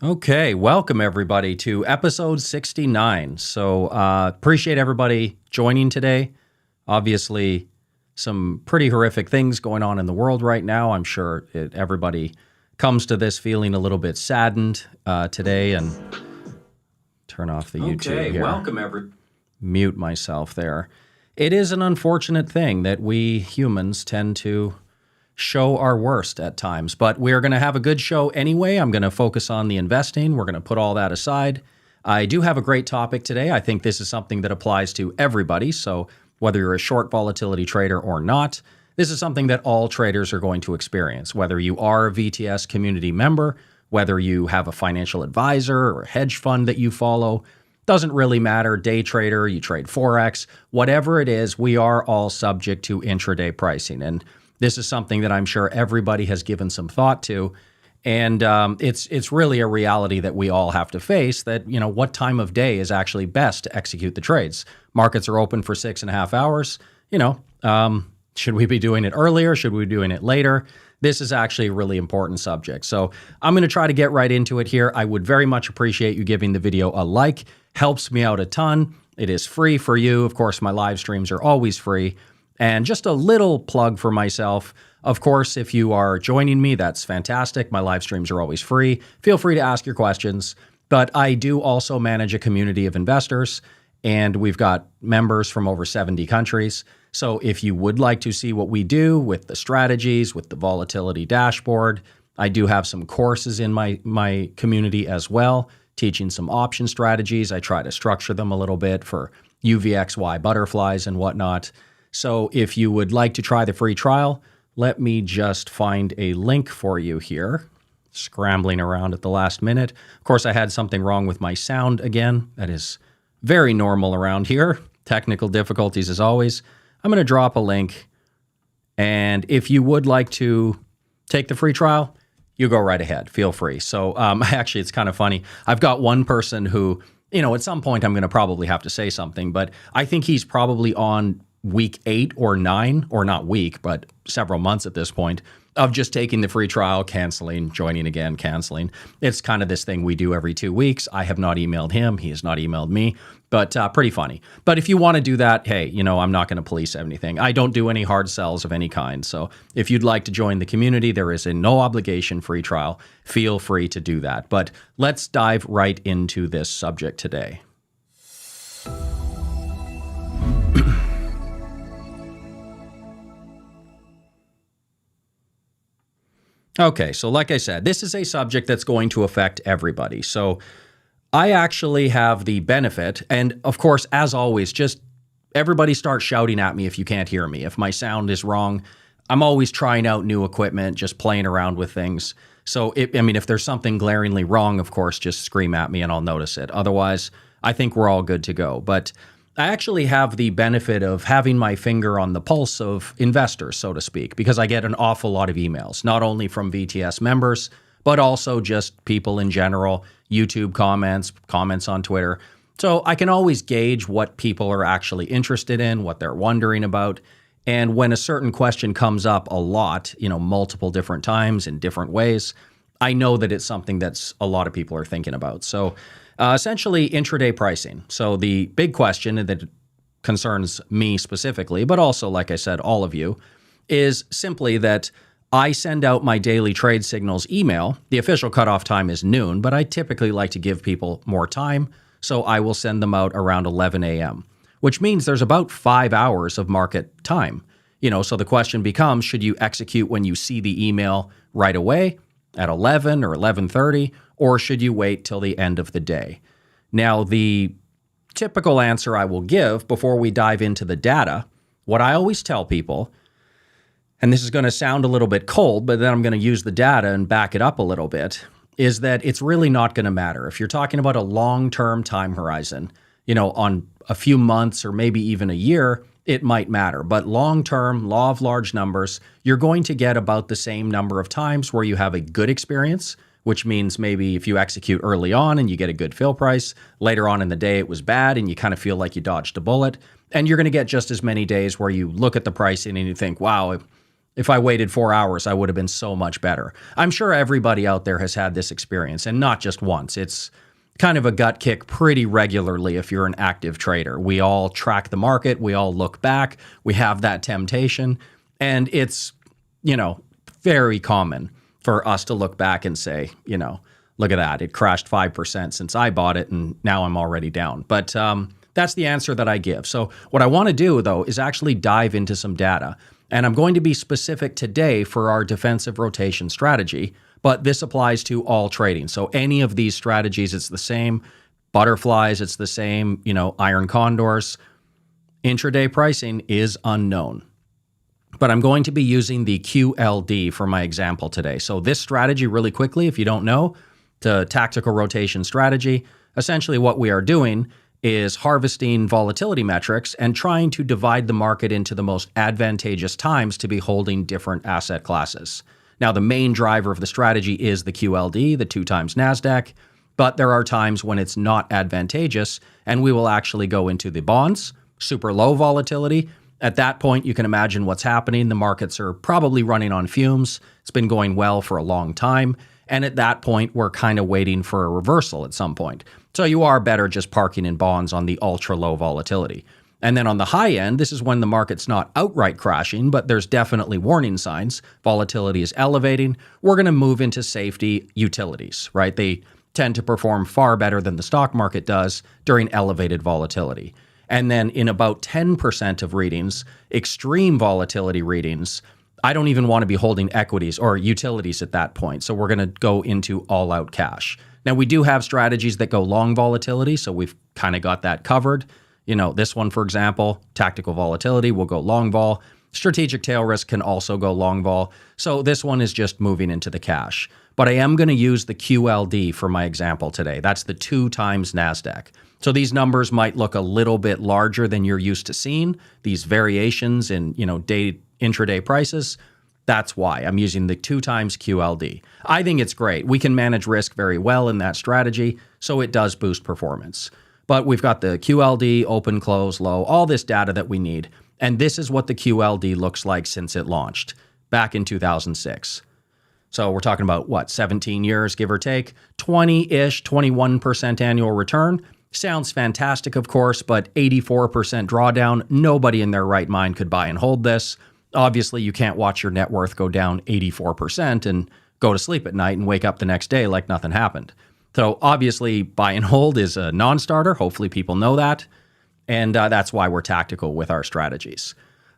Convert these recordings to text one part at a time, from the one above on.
Okay, welcome everybody to episode 69. So appreciate everybody joining today. Obviously, some pretty horrific things going on in the world right now. I'm sure everybody comes to this feeling a little bit saddened today. And turn off the YouTube here. Welcome Mute myself there. It is an unfortunate thing that we humans tend to show our worst at times, but we're going to have a good show anyway. I'm going to focus on the investing. We're going to put all that aside. I do have a great topic today. I think this is something that applies to everybody. So whether you're a short volatility trader or not, this is something that all traders are going to experience. Whether you are a VTS community member, whether you have a financial advisor or a hedge fund that you follow, doesn't really matter. Day trader, you trade Forex, whatever it is, we are all subject to intraday pricing. And this is something that I'm sure everybody has given some thought to. And it's really a reality that we all have to face, that, you know, what time of day is actually best to execute the trades. Markets are open for 6.5 hours. You know, should we be doing it earlier? Should we be doing it later? This is actually a really important subject. So I'm going to try to get right into it here. I would very much appreciate you giving the video a like. Helps me out a ton. It is free for you. Of course, my live streams are always free. And just a little plug for myself. Of course, if you are joining me, that's fantastic. My live streams are always free. Feel free to ask your questions. But I do also manage a community of investors, and we've got members from over 70 countries. So if you would like to see what we do with the strategies, with the volatility dashboard, I do have some courses in my community as well, teaching some option strategies. I try to structure them a little bit for UVXY butterflies and whatnot. So if you would like to try the free trial, let me just find a link for you here. Scrambling around at the last minute. Of course, I had something wrong with my sound again. That is very normal around here. Technical difficulties as always. I'm going to drop a link. And if you would like to take the free trial, you go right ahead. Feel free. So actually, it's kind of funny. I've got one person who, you know, at some point I'm going to probably have to say something, but I think he's probably on week 8 or 9, or not week, but several months at this point, of just taking the free trial, canceling, joining again, canceling. It's kind of this thing we do every 2 weeks. I have not emailed him. He has not emailed me, but pretty funny. But if you want to do that, hey, you know, I'm not going to police anything. I don't do any hard sells of any kind. So if you'd like to join the community, there is a no obligation free trial. Feel free to do that. But let's dive right into this subject today. Okay, so like I said, this is a subject that's going to affect everybody. So I actually have the benefit, and of course, as always, just everybody start shouting at me if you can't hear me. If my sound is wrong, I'm always trying out new equipment, just playing around with things. So, if there's something glaringly wrong, of course, just scream at me and I'll notice it. Otherwise, I think we're all good to go. But I actually have the benefit of having my finger on the pulse of investors, so to speak, because I get an awful lot of emails, not only from VTS members, but also just people in general, YouTube comments on Twitter. So I can always gauge what people are actually interested in, what they're wondering about. And when a certain question comes up a lot, you know, multiple different times in different ways, I know that it's something that's a lot of people are thinking about. So essentially intraday pricing. So the big question that concerns me specifically, but also, like I said, all of you, is simply that I send out my daily trade signals email. The official cutoff time is noon, but I typically like to give people more time. So I will send them out around 11 a.m., which means there's about 5 hours of market time. You know, so the question becomes, should you execute when you see the email right away at 11 or 11:30, or should you wait till the end of the day? Now, the typical answer I will give before we dive into the data, what I always tell people, and this is going to sound a little bit cold, but then I'm going to use the data and back it up a little bit, is that it's really not going to matter. If you're talking about a long-term time horizon, you know, on a few months or maybe even a year, it might matter. But long-term, law of large numbers, you're going to get about the same number of times where you have a good experience, which means maybe if you execute early on and you get a good fill price, later on in the day it was bad and you kind of feel like you dodged a bullet. And you're going to get just as many days where you look at the pricing and you think, wow, If I waited 4 hours, I would have been so much better. I'm sure everybody out there has had this experience, and not just once. It's kind of a gut kick pretty regularly if you're an active trader. We all track the market. We all look back. We have that temptation. And it's, very common for us to look back and say, look at that. It crashed 5% since I bought it, and now I'm already down. But that's the answer that I give. So what I want to do, though, is actually dive into some data. And I'm going to be specific today for our defensive rotation strategy, but this applies to all trading. So any of these strategies, it's the same. Butterflies, it's the same. Iron condors. Intraday pricing is unknown. But I'm going to be using the QLD for my example today. So this strategy, really quickly, if you don't know, the tactical rotation strategy, essentially what we are doing is harvesting volatility metrics and trying to divide the market into the most advantageous times to be holding different asset classes. Now, the main driver of the strategy is the QLD, the 2 times NASDAQ, but there are times when it's not advantageous, and we will actually go into the bonds, super low volatility. At that point, you can imagine what's happening. The markets are probably running on fumes. It's been going well for a long time. And at that point, we're kind of waiting for a reversal at some point. So you are better just parking in bonds on the ultra low volatility. And then on the high end, this is when the market's not outright crashing, but there's definitely warning signs. Volatility is elevating. We're going to move into safety utilities, right? They tend to perform far better than the stock market does during elevated volatility. And then in about 10% of readings, extreme volatility readings, I don't even want to be holding equities or utilities at that point. So we're going to go into all out cash. Now, we do have strategies that go long volatility, so we've kind of got that covered. This one, for example, tactical volatility will go long vol. Strategic tail risk can also go long vol. So this one is just moving into the cash. But I am going to use the QLD for my example today. That's the 2 times NASDAQ. So these numbers might look a little bit larger than you're used to seeing. These variations in, intraday prices. That's why I'm using the 2 times QLD. I think it's great. We can manage risk very well in that strategy, so it does boost performance. But we've got the QLD, open, close, low, all this data that we need. And this is what the QLD looks like since it launched back in 2006. So we're talking about, 17 years, give or take, 20-ish, 21% annual return. Sounds fantastic, of course, but 84% drawdown. Nobody in their right mind could buy and hold this. Obviously, you can't watch your net worth go down 84% and go to sleep at night and wake up the next day like nothing happened. So obviously, buy and hold is a non-starter. Hopefully people know that. And that's why we're tactical with our strategies.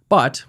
But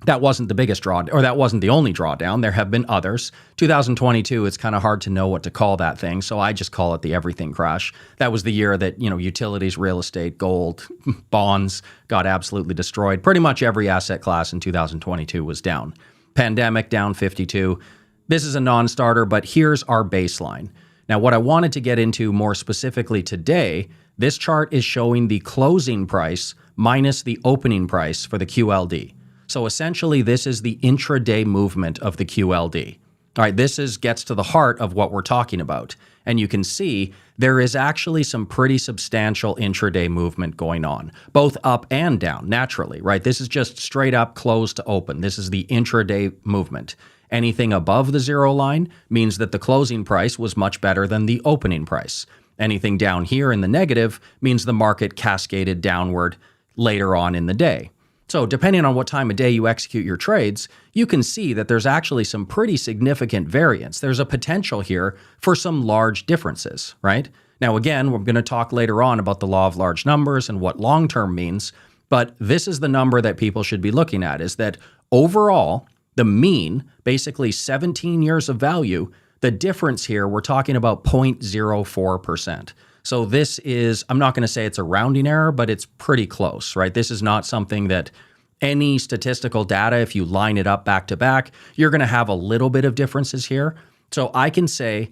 that wasn't the biggest draw, or that wasn't the only drawdown. There have been others. 2022, it's kind of hard to know what to call that thing, so I just call it the everything crash. That was the year that, utilities, real estate, gold, bonds got absolutely destroyed. Pretty much every asset class in 2022 was down. Pandemic down 52. This is a non-starter, but here's our baseline. Now, what I wanted to get into more specifically today, this chart is showing the closing price minus the opening price for the QLD. So essentially, this is the intraday movement of the QLD. All right, this gets to the heart of what we're talking about. And you can see there is actually some pretty substantial intraday movement going on, both up and down, naturally, right? This is just straight up close to open. This is the intraday movement. Anything above the 0 line means that the closing price was much better than the opening price. Anything down here in the negative means the market cascaded downward later on in the day. So depending on what time of day you execute your trades, you can see that there's actually some pretty significant variance. There's a potential here for some large differences, right? Now, again, we're going to talk later on about the law of large numbers and what long-term means, but this is the number that people should be looking at, is that overall, the mean, basically 17 years of value, the difference here, we're talking about 0.04%. So this is, I'm not going to say it's a rounding error, but it's pretty close, right? This is not something that any statistical data, if you line it up back to back, you're going to have a little bit of differences here. So I can say,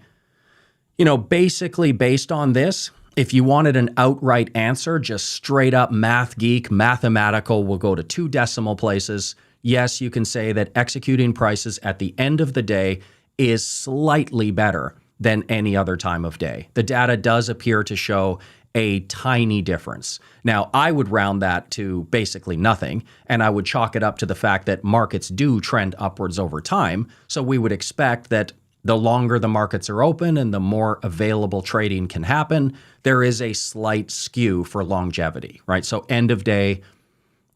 basically based on this, if you wanted an outright answer, just straight up math geek, mathematical, we'll go to 2 decimal places. Yes, you can say that executing prices at the end of the day is slightly better than any other time of day. The data does appear to show a tiny difference. Now, I would round that to basically nothing, and I would chalk it up to the fact that markets do trend upwards over time. So we would expect that the longer the markets are open and the more available trading can happen, there is a slight skew for longevity, right? So end of day,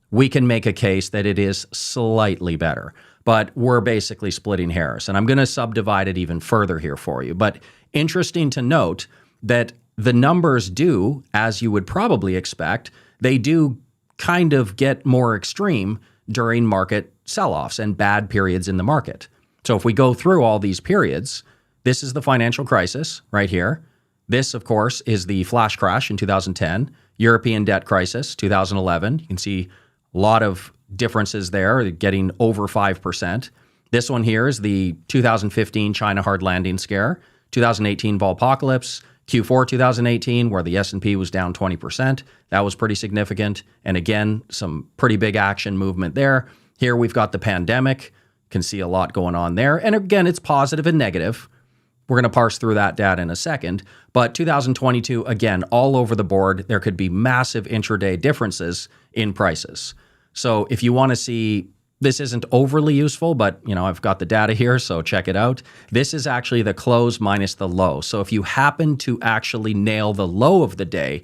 we can make a case that it is slightly better, but we're basically splitting hairs. And I'm going to subdivide it even further here for you. But interesting to note that the numbers do, as you would probably expect, they do kind of get more extreme during market sell-offs and bad periods in the market. So if we go through all these periods, this is the financial crisis right here. This, of course, is the flash crash in 2010, European debt crisis, 2011. You can see a lot of differences there, getting over 5%. This one here is the 2015 China hard landing scare, 2018 Volpocalypse, Q4 2018, where the S&P was down 20%. That was pretty significant. And again, some pretty big action movement there. Here we've got the pandemic. Can see a lot going on there. And again, it's positive and negative. We're going to parse through that data in a second. But 2022, again, all over the board, there could be massive intraday differences in prices. So if you want to see, this isn't overly useful, but I've got the data here, so check it out. This is actually the close minus the low. So if you happen to actually nail the low of the day,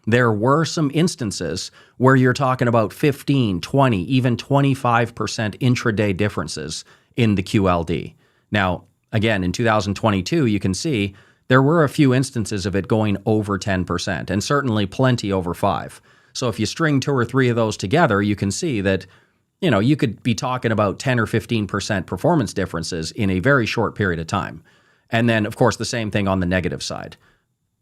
there were some instances where you're talking about 15, 20, even 25% intraday differences in the QLD. Now, again, in 2022, you can see there were a few instances of it going over 10%, and certainly plenty over 5%. So if you string 2 or 3 of those together, you can see that you could be talking about 10 or 15% performance differences in a very short period of time. And then, of course, the same thing on the negative side.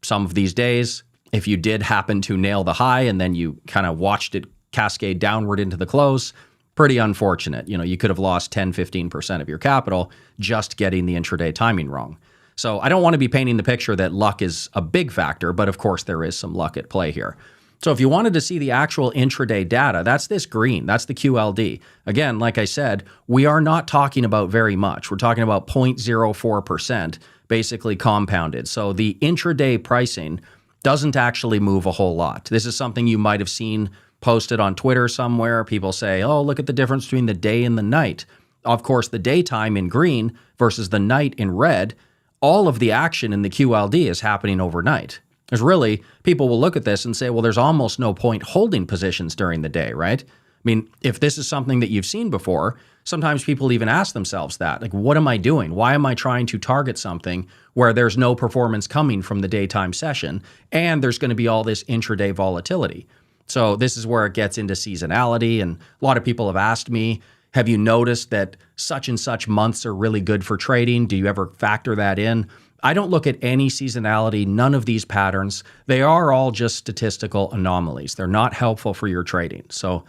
Some of these days, if you did happen to nail the high and then you kind of watched it cascade downward into the close, pretty unfortunate. You could have lost 10, 15% of your capital just getting the intraday timing wrong. So I don't want to be painting the picture that luck is a big factor, but of course there is some luck at play here. So if you wanted to see the actual intraday data, that's this green, that's the QLD. Again, like I said, we are not talking about very much. We're talking about 0.04% basically compounded. So the intraday pricing doesn't actually move a whole lot. This is something you might have seen posted on Twitter somewhere. People say, oh, look at the difference between the day and the night. Of course, the daytime in green versus the night in red, all of the action in the QLD is happening overnight. There's really, people will look at this and say, well, there's almost no point holding positions during the day, right? I mean, if this is something that you've seen before, sometimes people even ask themselves that, like, what am I doing? Why am I trying to target something where there's no performance coming from the daytime session and there's going to be all this intraday volatility? So this is where it gets into seasonality. And a lot of people have asked me, have you noticed that such and such months are really good for trading? Do you ever factor that in? I don't look at any seasonality, none of these patterns. They are all just statistical anomalies. They're not helpful for your trading. So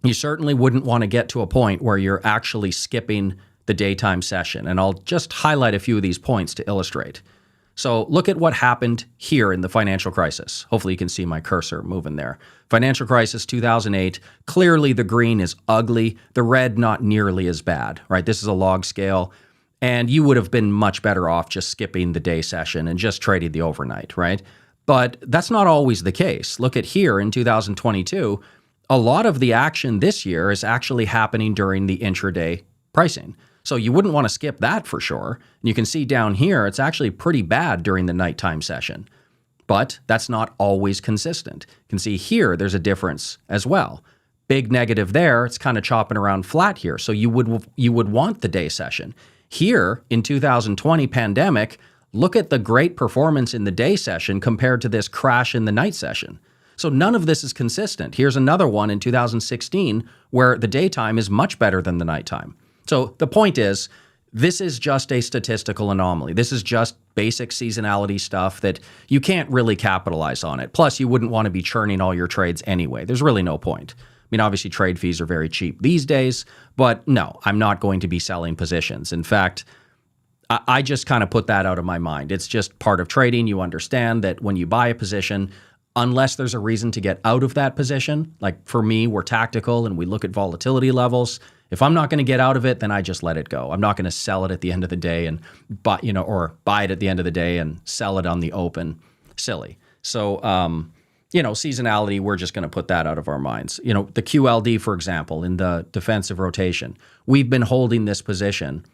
you certainly wouldn't want to get to a point where you're actually skipping the daytime session. And I'll just highlight a few of these points to illustrate. So look at what happened here in the financial crisis. Hopefully you can see my cursor moving there. Financial crisis 2008. Clearly the green is ugly. The red not nearly as bad, right? This is a log scale. And you would have been much better off just skipping the day session and just trading the overnight, right? But that's not always the case. Look at here in 2022, a lot of the action this year is actually happening during the intraday pricing. So you wouldn't want to skip that for sure. And you can see down here, it's actually pretty bad during the nighttime session. But that's not always consistent. You can see here, there's a difference as well. Big negative there, it's kind of chopping around flat here. So you would want the day session. Here in 2020 pandemic, look at the great performance in the day session compared to this crash in the night session. So none of this is consistent. Here's another one in 2016 where the daytime is much better than the nighttime. So the point is, this is just a statistical anomaly. This is just basic seasonality stuff that you can't really capitalize on it. Plus, you wouldn't want to be churning all your trades anyway. There's really no point. I mean, obviously, trade fees are very cheap these days, but no, I'm not going to be selling positions. In fact, I just kind of put that out of my mind. It's just part of trading. You understand that when you buy a position, unless there's a reason to get out of that position, like for me, we're tactical and we look at volatility levels. If I'm not going to get out of it, then I just let it go. I'm not going to sell it at the end of the day or buy it at the end of the day and sell it on the open. Silly. So, seasonality, we're just going to put that out of our minds. The QLD, for example, in the defensive rotation, we've been holding this position.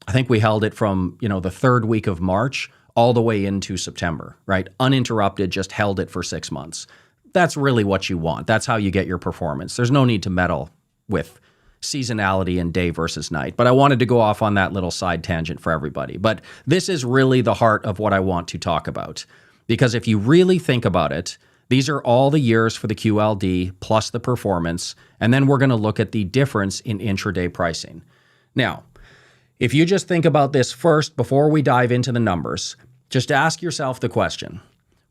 I think we held it from, the third week of March all the way into September, right? Uninterrupted, just held it for 6 months. That's really what you want. That's how you get your performance. There's no need to meddle with seasonality and day versus night. But I wanted to go off on that little side tangent for everybody. But this is really the heart of what I want to talk about. Because if you really think about it, these are all the years for the QLD plus the performance. And then we're going to look at the difference in intraday pricing. Now, if you just think about this first before we dive into the numbers, just ask yourself the question,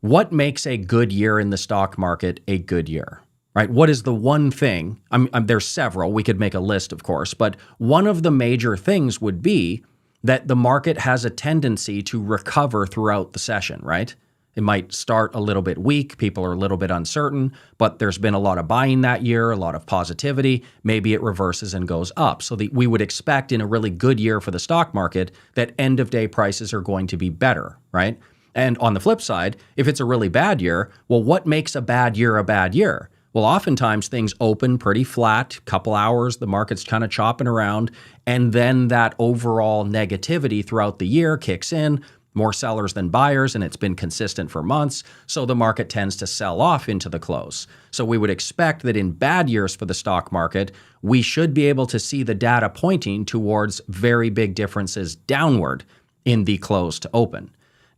what makes a good year in the stock market a good year? Right? What is the one thing? There's several. We could make a list, of course, but one of the major things would be that the market has a tendency to recover throughout the session, right? It might start a little bit weak. People are a little bit uncertain, but there's been a lot of buying that year, a lot of positivity. Maybe it reverses and goes up. So we would expect in a really good year for the stock market that end of day prices are going to be better, right? And on the flip side, if it's a really bad year, well, what makes a bad year a bad year? Well, oftentimes things open pretty flat, couple hours, the market's kind of chopping around, and then that overall negativity throughout the year kicks in, more sellers than buyers, and it's been consistent for months, so the market tends to sell off into the close. So we would expect that in bad years for the stock market, we should be able to see the data pointing towards very big differences downward in the close to open.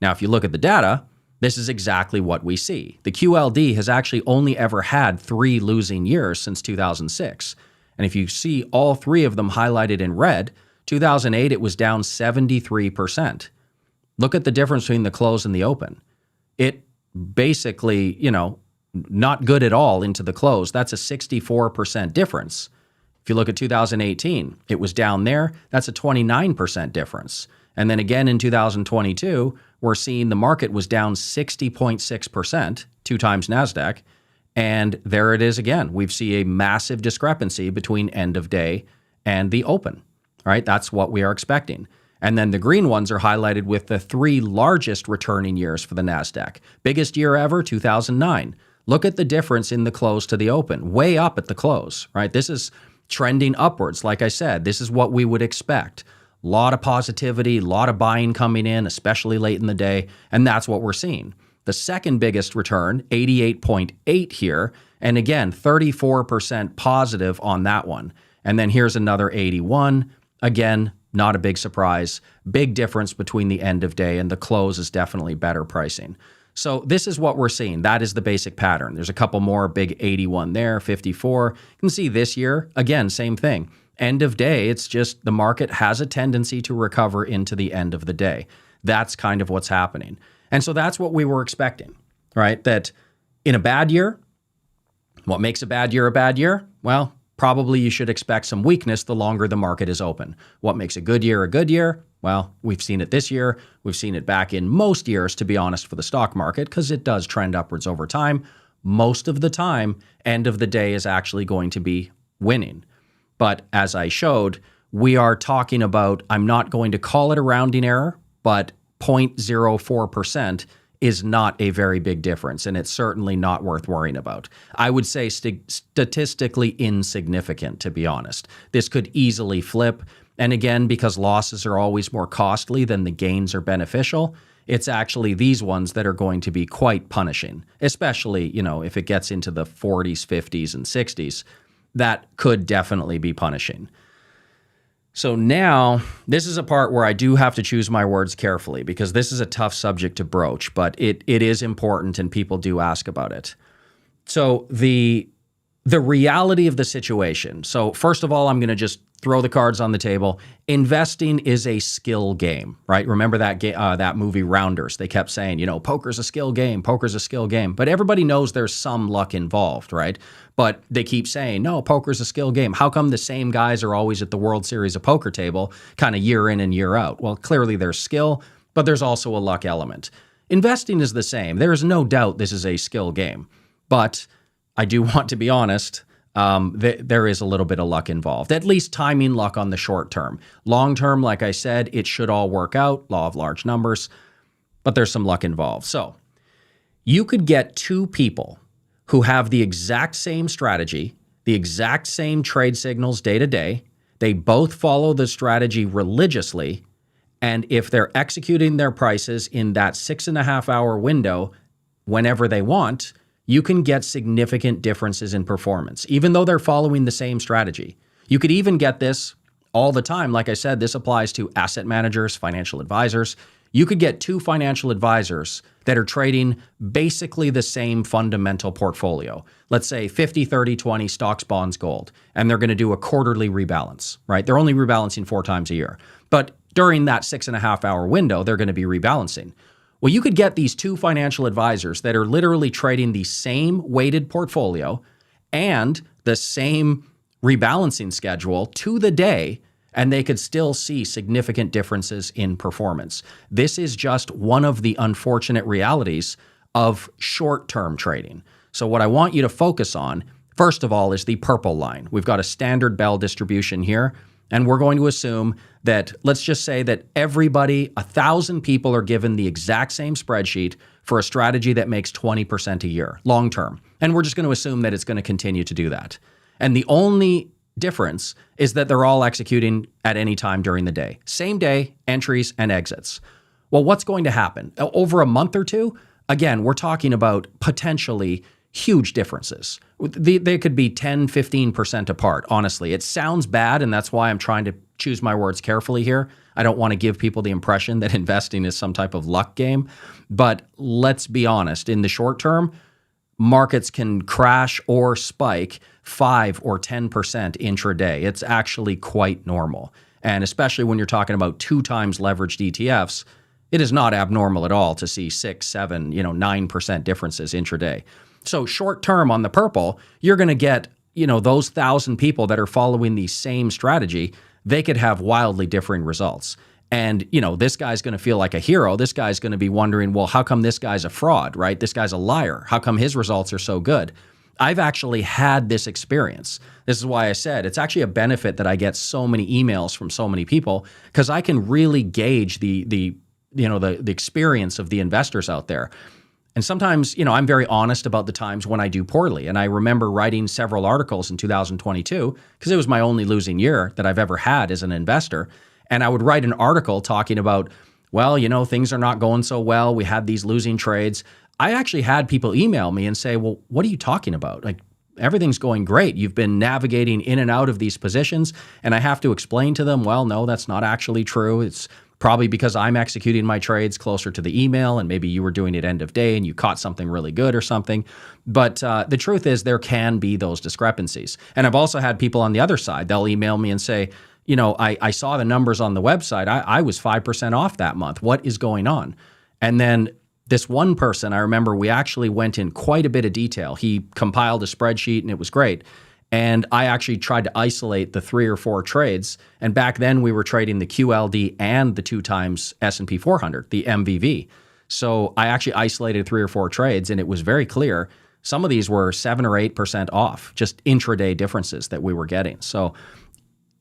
Now, if you look at the data, this is exactly what we see. The QLD has actually only ever had 3 losing years since 2006. And if you see all 3 of them highlighted in red, 2008, it was down 73%. Look at the difference between the close and the open. It basically, not good at all into the close. That's a 64% difference. If you look at 2018, it was down there. That's a 29% difference. And then again in 2022, we're seeing the market was down 60.6%, 2 times NASDAQ. And there it is again. We see a massive discrepancy between end of day and the open, right? That's what we are expecting. And then the green ones are highlighted with the 3 largest returning years for the NASDAQ. Biggest year ever, 2009. Look at the difference in the close to the open, way up at the close, right? This is trending upwards. Like I said, this is what we would expect. A lot of positivity, a lot of buying coming in, especially late in the day, and that's what we're seeing. The second biggest return, 88.8 here, and again, 34% positive on that one. And then here's another 81. Again, not a big surprise. Big difference between the end of day and the close is definitely better pricing. So this is what we're seeing. That is the basic pattern. There's a couple more, big 81 there, 54. You can see this year, again, same thing. End of day, it's just the market has a tendency to recover into the end of the day. That's kind of what's happening. And so that's what we were expecting, right? That in a bad year, what makes a bad year a bad year? Well, probably you should expect some weakness the longer the market is open. What makes a good year a good year? Well, we've seen it this year. We've seen it back in most years, to be honest, for the stock market, because it does trend upwards over time. Most of the time, end of the day is actually going to be winning. But as I showed, we are talking about, I'm not going to call it a rounding error, but 0.04% is not a very big difference, and it's certainly not worth worrying about. I would say statistically insignificant, to be honest. This could easily flip. And again, because losses are always more costly than the gains are beneficial, it's actually these ones that are going to be quite punishing, especially, if it gets into the 40s, 50s, and 60s. That could definitely be punishing. So now, this is a part where I do have to choose my words carefully because this is a tough subject to broach, but it is important and people do ask about it. So the reality of the situation. So first of all, I'm going to just throw the cards on the table. Investing is a skill game, right? Remember that movie Rounders? They kept saying, poker's a skill game, poker's a skill game. But everybody knows there's some luck involved, right? But they keep saying, no, poker's a skill game. How come the same guys are always at the World Series of Poker table kind of year in and year out? Well, clearly there's skill, but there's also a luck element. Investing is the same. There is no doubt this is a skill game. But I do want to be honest, there is a little bit of luck involved, at least timing luck on the short term. Long term, like I said, it should all work out, law of large numbers, but there's some luck involved. So You could get two people who have the exact same strategy, the exact same trade signals day to day. They both follow the strategy religiously. And if they're executing their prices in that 6.5 hour window, whenever they want, you can get significant differences in performance, even though they're following the same strategy. You could even get this all the time. Like I said, this applies to asset managers, financial advisors. You could get two financial advisors that are trading basically the same fundamental portfolio. Let's say 50, 30, 20 stocks, bonds, gold, and they're going to do a quarterly rebalance, right? They're only rebalancing 4 times a year. But during that 6.5 hour window, they're going to be rebalancing. Well, you could get these two financial advisors that are literally trading the same weighted portfolio and the same rebalancing schedule to the day, and they could still see significant differences in performance. This is just one of the unfortunate realities of short-term trading. So what I want you to focus on, first of all, is the purple line. We've got a standard bell distribution here, and we're going to assume that, let's just say that everybody, 1,000 people are given the exact same spreadsheet for a strategy that makes 20% a year, long term. And we're just going to assume that it's going to continue to do that. And the only difference is that they're all executing at any time during the day. Same day, entries and exits. Well, what's going to happen? Over a month or two, again, we're talking about potentially huge differences. They could be 10, 15% apart, honestly. It sounds bad, and that's why I'm trying to choose my words carefully here. I don't want to give people the impression that investing is some type of luck game. But let's be honest, in the short term, markets can crash or spike 5 or 10% intraday. It's actually quite normal. And especially when you're talking about 2 times leveraged ETFs, it is not abnormal at all to see 6, 7, 9% differences intraday. So short term on the purple, you're going to get, those 1,000 people that are following the same strategy, they could have wildly differing results. And, this guy's going to feel like a hero. This guy's going to be wondering, well, how come this guy's a fraud, right? This guy's a liar. How come his results are so good? I've actually had this experience. This is why I said it's actually a benefit that I get so many emails from so many people, because I can really gauge the experience of the investors out there. And sometimes, I'm very honest about the times when I do poorly. And I remember writing several articles in 2022, because it was my only losing year that I've ever had as an investor. And I would write an article talking about, well, things are not going so well. We had these losing trades. I actually had people email me and say, well, what are you talking about? Like, everything's going great. You've been navigating in and out of these positions. And I have to explain to them, well, no, that's not actually true. It's probably because I'm executing my trades closer to the email, and maybe you were doing it end of day and you caught something really good or something. But the truth is, there can be those discrepancies. And I've also had people on the other side. They'll email me and say, I saw the numbers on the website. I was 5% off that month. What is going on? And then this one person, I remember we actually went in quite a bit of detail. He compiled a spreadsheet and it was great. And I actually tried to isolate the 3 or 4 trades. And back then we were trading the QLD and the 2 times S&P 400, the MVV. So I actually isolated 3 or 4 trades, and it was very clear. Some of these were 7 or 8% off, just intraday differences that we were getting. So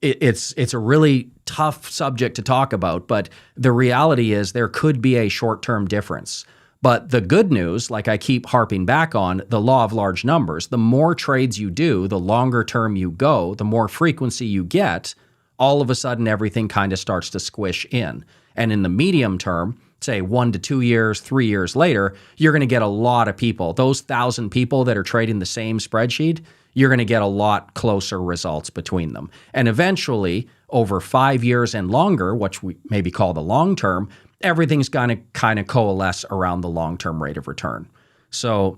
it's a really tough subject to talk about, but the reality is there could be a short-term difference. But the good news, like I keep harping back on, the law of large numbers, the more trades you do, the longer term you go, the more frequency you get, all of a sudden everything kind of starts to squish in. And in the medium term, say 1 to 2 years, 3 years later, you're going to get a lot of people. Those 1,000 people that are trading the same spreadsheet, you're going to get a lot closer results between them. And eventually, over 5 years and longer, which we maybe call the long term, everything's going to kind of coalesce around the long-term rate of return. So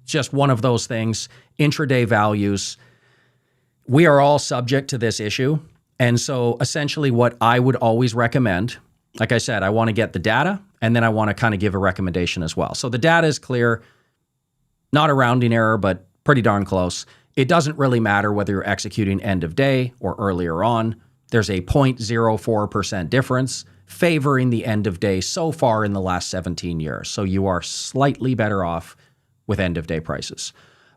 just one of those things, intraday values, we are all subject to this issue. And so essentially what I would always recommend, like I said, I want to get the data, and then I want to kind of give a recommendation as well. So the data is clear, not a rounding error, but pretty darn close. It doesn't really matter whether you're executing end of day or earlier on. There's a 0.04% difference favoring the end of day so far in the last 17 years. So you are slightly better off with end of day prices.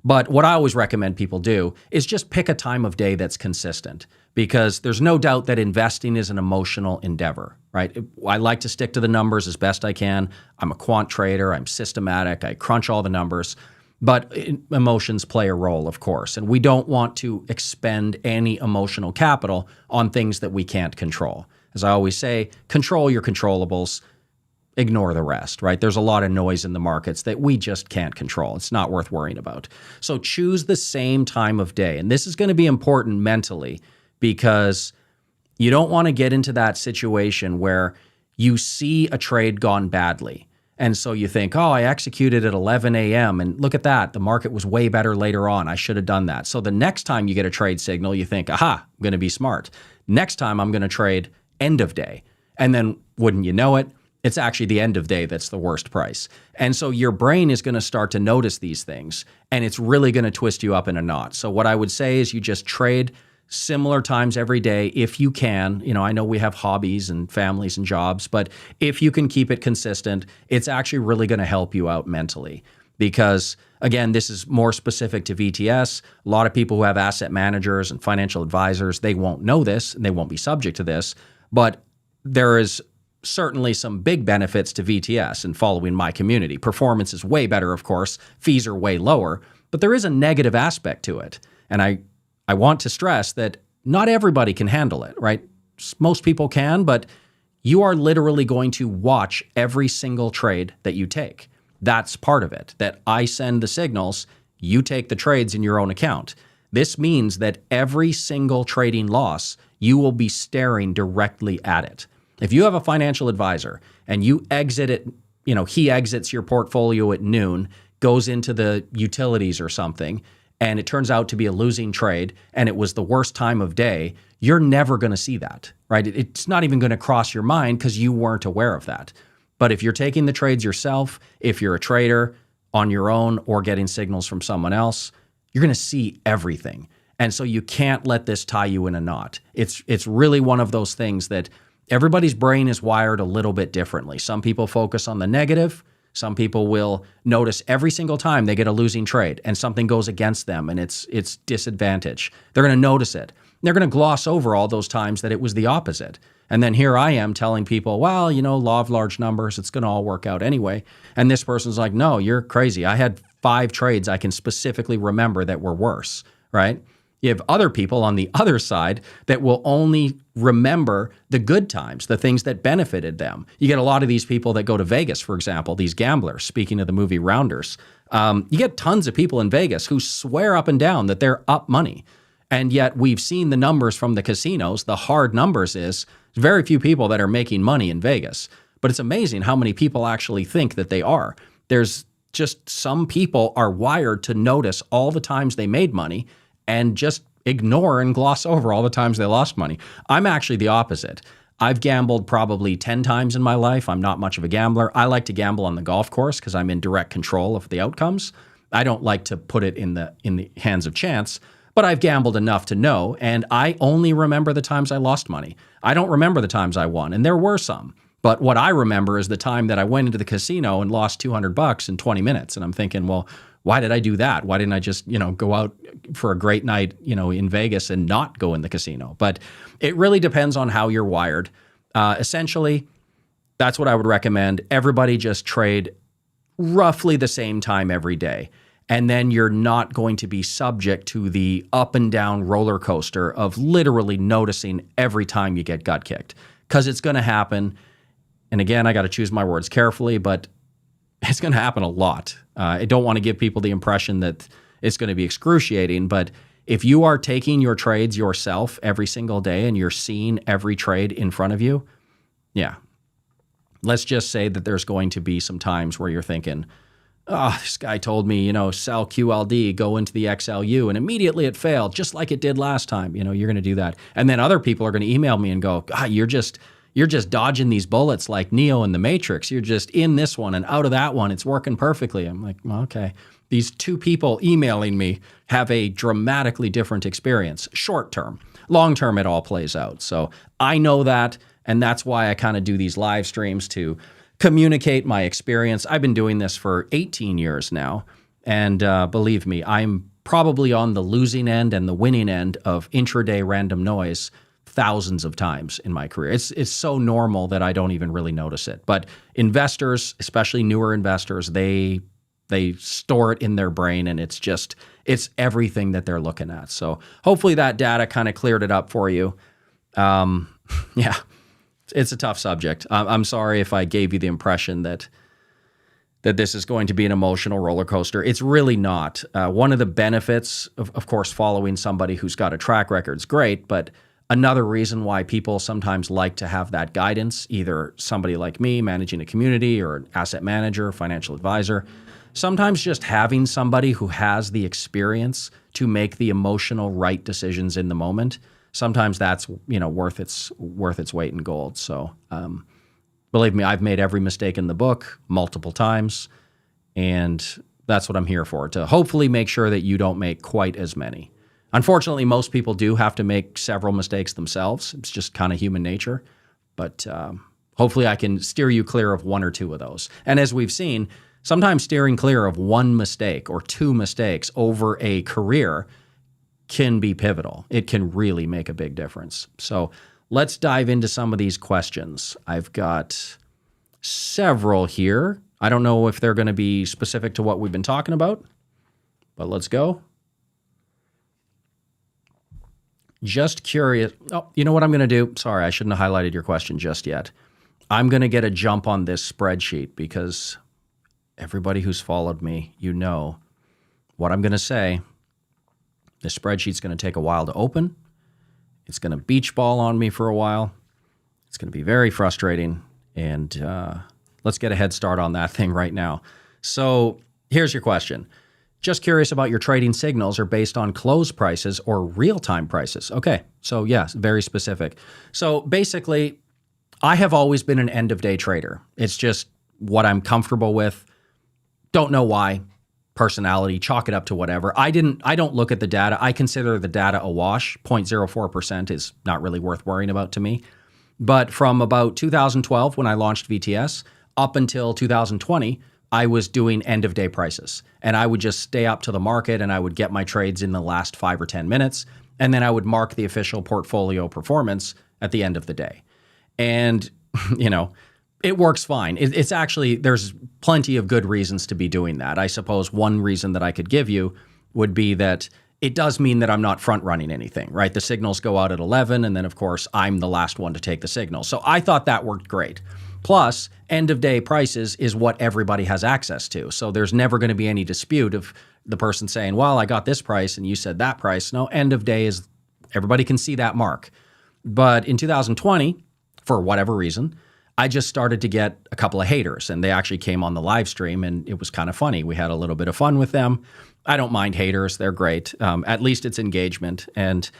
But what I always recommend people do is just pick a time of day that's consistent, because there's no doubt that investing is an emotional endeavor, right? I like to stick to the numbers as best I can. I'm a quant trader. I'm systematic. I crunch all the numbers. But emotions play a role, of course, and we don't want to expend any emotional capital on things that we can't control. As I always say, control your controllables, ignore the rest, right? There's a lot of noise in the markets that we just can't control. It's not worth worrying about. So choose the same time of day. And this is going to be important mentally, because you don't want to get into that situation where you see a trade gone badly. And so you think, oh, I executed at 11 a.m. and look at that. The market was way better later on. I should have done that. So the next time you get a trade signal, you think, aha, I'm going to be smart. Next time I'm going to trade end of day. And then wouldn't you know it, it's actually the end of day that's the worst price. And so your brain is going to start to notice these things, and it's really going to twist you up in a knot. So what I would say is you just trade similar times every day if you can. You know, I know we have hobbies and families and jobs, but if you can keep it consistent, it's actually really going to help you out mentally. Because again, this is more specific to VTS. A lot of people who have asset managers and financial advisors, they won't know this and they won't be subject to this, but there is certainly some big benefits to VTS and following my community. Performance is way better, of course. Fees are way lower, but there is a negative aspect to it. And I want to stress that not everybody can handle it, right? Most people can, but you are literally going to watch every single trade that you take. That's part of it, that I send the signals, you take the trades in your own account. This means that every single trading loss, you will be staring directly at it. If you have a financial advisor and you exit it, you know, he exits your portfolio at noon, goes into the utilities or something, and it turns out to be a losing trade, and it was the worst time of day, you're never going to see that, right? It's not even going to cross your mind because you weren't aware of that. But if you're taking the trades yourself, if you're a trader on your own or getting signals from someone else, you're going to see everything. And so you can't let this tie you in a knot. It's really one of those things that everybody's brain is wired a little bit differently. Some people focus on the negative. Some people will notice every single time they get a losing trade and something goes against them and it's disadvantage. They're going to notice it. They're going to gloss over all those times that it was the opposite. And then here I am telling people, well, you know, law of large numbers, it's going to all work out anyway. And this person's like, no, you're crazy. I had 5 trades I can specifically remember that were worse, right? You have other people on the other side that will only remember the good times, the things that benefited them. You get a lot of these people that go to Vegas, for example, these gamblers, speaking of the movie Rounders. You get tons of people in Vegas who swear up and down that they're up money. And yet we've seen the numbers from the casinos. The hard numbers is very few people that are making money in Vegas. But it's amazing how many people actually think that they are. There's just some people are wired to notice all the times they made money and just ignore and gloss over all the times they lost money. I'm actually the opposite. I've gambled probably 10 times in my life. I'm not much of a gambler. I like to gamble on the golf course because I'm in direct control of the outcomes. I don't like to put it in the hands of chance, but I've gambled enough to know, and I only remember the times I lost money. I don't remember the times I won, and there were some. But what I remember is the time that I went into the casino and lost $200 in 20 minutes. And I'm thinking, well, why did I do that? Why didn't I just, go out for a great night, in Vegas and not go in the casino? But it really depends on how you're wired. Essentially, that's what I would recommend. Everybody just trade roughly the same time every day. And then you're not going to be subject to the up and down roller coaster of literally noticing every time you get gut kicked, because it's going to happen. And again, I got to choose my words carefully, but it's going to happen a lot. I don't want to give people the impression that it's going to be excruciating, but if you are taking your trades yourself every single day and you're seeing every trade in front of you, yeah, let's just say that there's going to be some times where you're thinking, oh, this guy told me, sell QLD, go into the XLU, and immediately it failed, just like it did last time. You're going to do that. And then other people are going to email me and go, God, you're just dodging these bullets like Neo in the Matrix. You're just in this one and out of that one. It's working perfectly. I'm like, well, okay. These two people emailing me have a dramatically different experience. Short term. Long term, it all plays out. So I know that, and that's why I kind of do these live streams to communicate my experience. I've been doing this for 18 years now, And believe me, I'm probably on the losing end and the winning end of intraday random noise thousands of times in my career. It's so normal that I don't even really notice it. But investors, especially newer investors, they store it in their brain, and it's everything that they're looking at. So hopefully that data kind of cleared it up for you. Yeah, it's a tough subject. I'm sorry if I gave you the impression that this is going to be an emotional roller coaster. It's really not. One of the benefits of course, following somebody who's got a track record is great, but another reason why people sometimes like to have that guidance, either somebody like me managing a community or an asset manager, financial advisor, sometimes just having somebody who has the experience to make the emotional right decisions in the moment, sometimes that's worth its weight in gold. So believe me, I've made every mistake in the book multiple times, and that's what I'm here for, to hopefully make sure that you don't make quite as many. Unfortunately, most people do have to make several mistakes themselves. It's just kind of human nature. But hopefully I can steer you clear of one or two of those. And as we've seen, sometimes steering clear of one mistake or two mistakes over a career can be pivotal. It can really make a big difference. So let's dive into some of these questions. I've got several here. I don't know if they're going to be specific to what we've been talking about, but let's go. Just curious. Oh, you know what I'm going to do? Sorry, I shouldn't have highlighted your question just yet. I'm going to get a jump on this spreadsheet because everybody who's followed me, you know what I'm going to say. The spreadsheet's going to take a while to open. It's going to beach ball on me for a while. It's going to be very frustrating. And let's get a head start on that thing right now. So here's your question. Just curious about your trading signals are based on close prices or real-time prices. Okay, so yes, very specific. So basically, I have always been an end-of-day trader. It's just what I'm comfortable with. Don't know why. Personality, chalk it up to whatever. I don't look at the data. I consider the data a wash. 0.04% is not really worth worrying about to me. But from about 2012, when I launched VTS, up until 2020, I was doing end-of-day prices. And I would just stay up to the market and I would get my trades in the last 5 or 10 minutes. And then I would mark the official portfolio performance at the end of the day. And, it works fine. It's actually, there's plenty of good reasons to be doing that. I suppose one reason that I could give you would be that it does mean that I'm not front running anything, right? The signals go out at 11, and then of course I'm the last one to take the signal. So I thought that worked great. Plus, end of day prices is what everybody has access to. So there's never going to be any dispute of the person saying, well, I got this price and you said that price. No, end of day is, everybody can see that mark. But in 2020, for whatever reason, I just started to get a couple of haters, and they actually came on the live stream, and it was kind of funny. We had a little bit of fun with them. I don't mind haters. They're great. At least it's engagement, and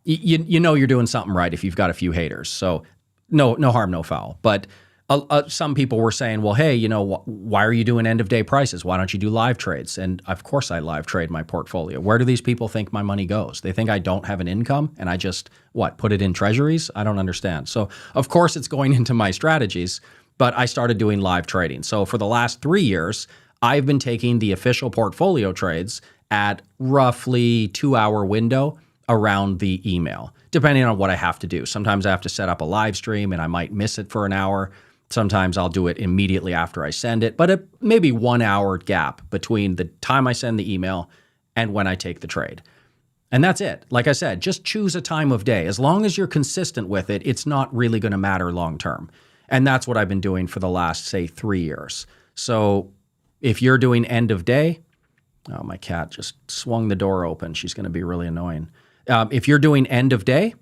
you know you're doing something right if you've got a few haters. So no harm, no foul. But some people were saying, well, hey, why are you doing end-of-day prices? Why don't you do live trades? And of course I live trade my portfolio. Where do these people think my money goes? They think I don't have an income and I just, put it in treasuries? I don't understand. So of course it's going into my strategies, but I started doing live trading. So for the last 3 years, I've been taking the official portfolio trades at roughly 2-hour window around the email, depending on what I have to do. Sometimes I have to set up a live stream and I might miss it for an hour. Sometimes I'll do it immediately after I send it, but maybe 1 hour gap between the time I send the email and when I take the trade. And that's it. Like I said, just choose a time of day. As long as you're consistent with it, it's not really going to matter long term. And that's what I've been doing for the last, say, 3 years. So if you're doing end of day, oh, my cat just swung the door open. She's going to be really annoying. If you're doing end of day,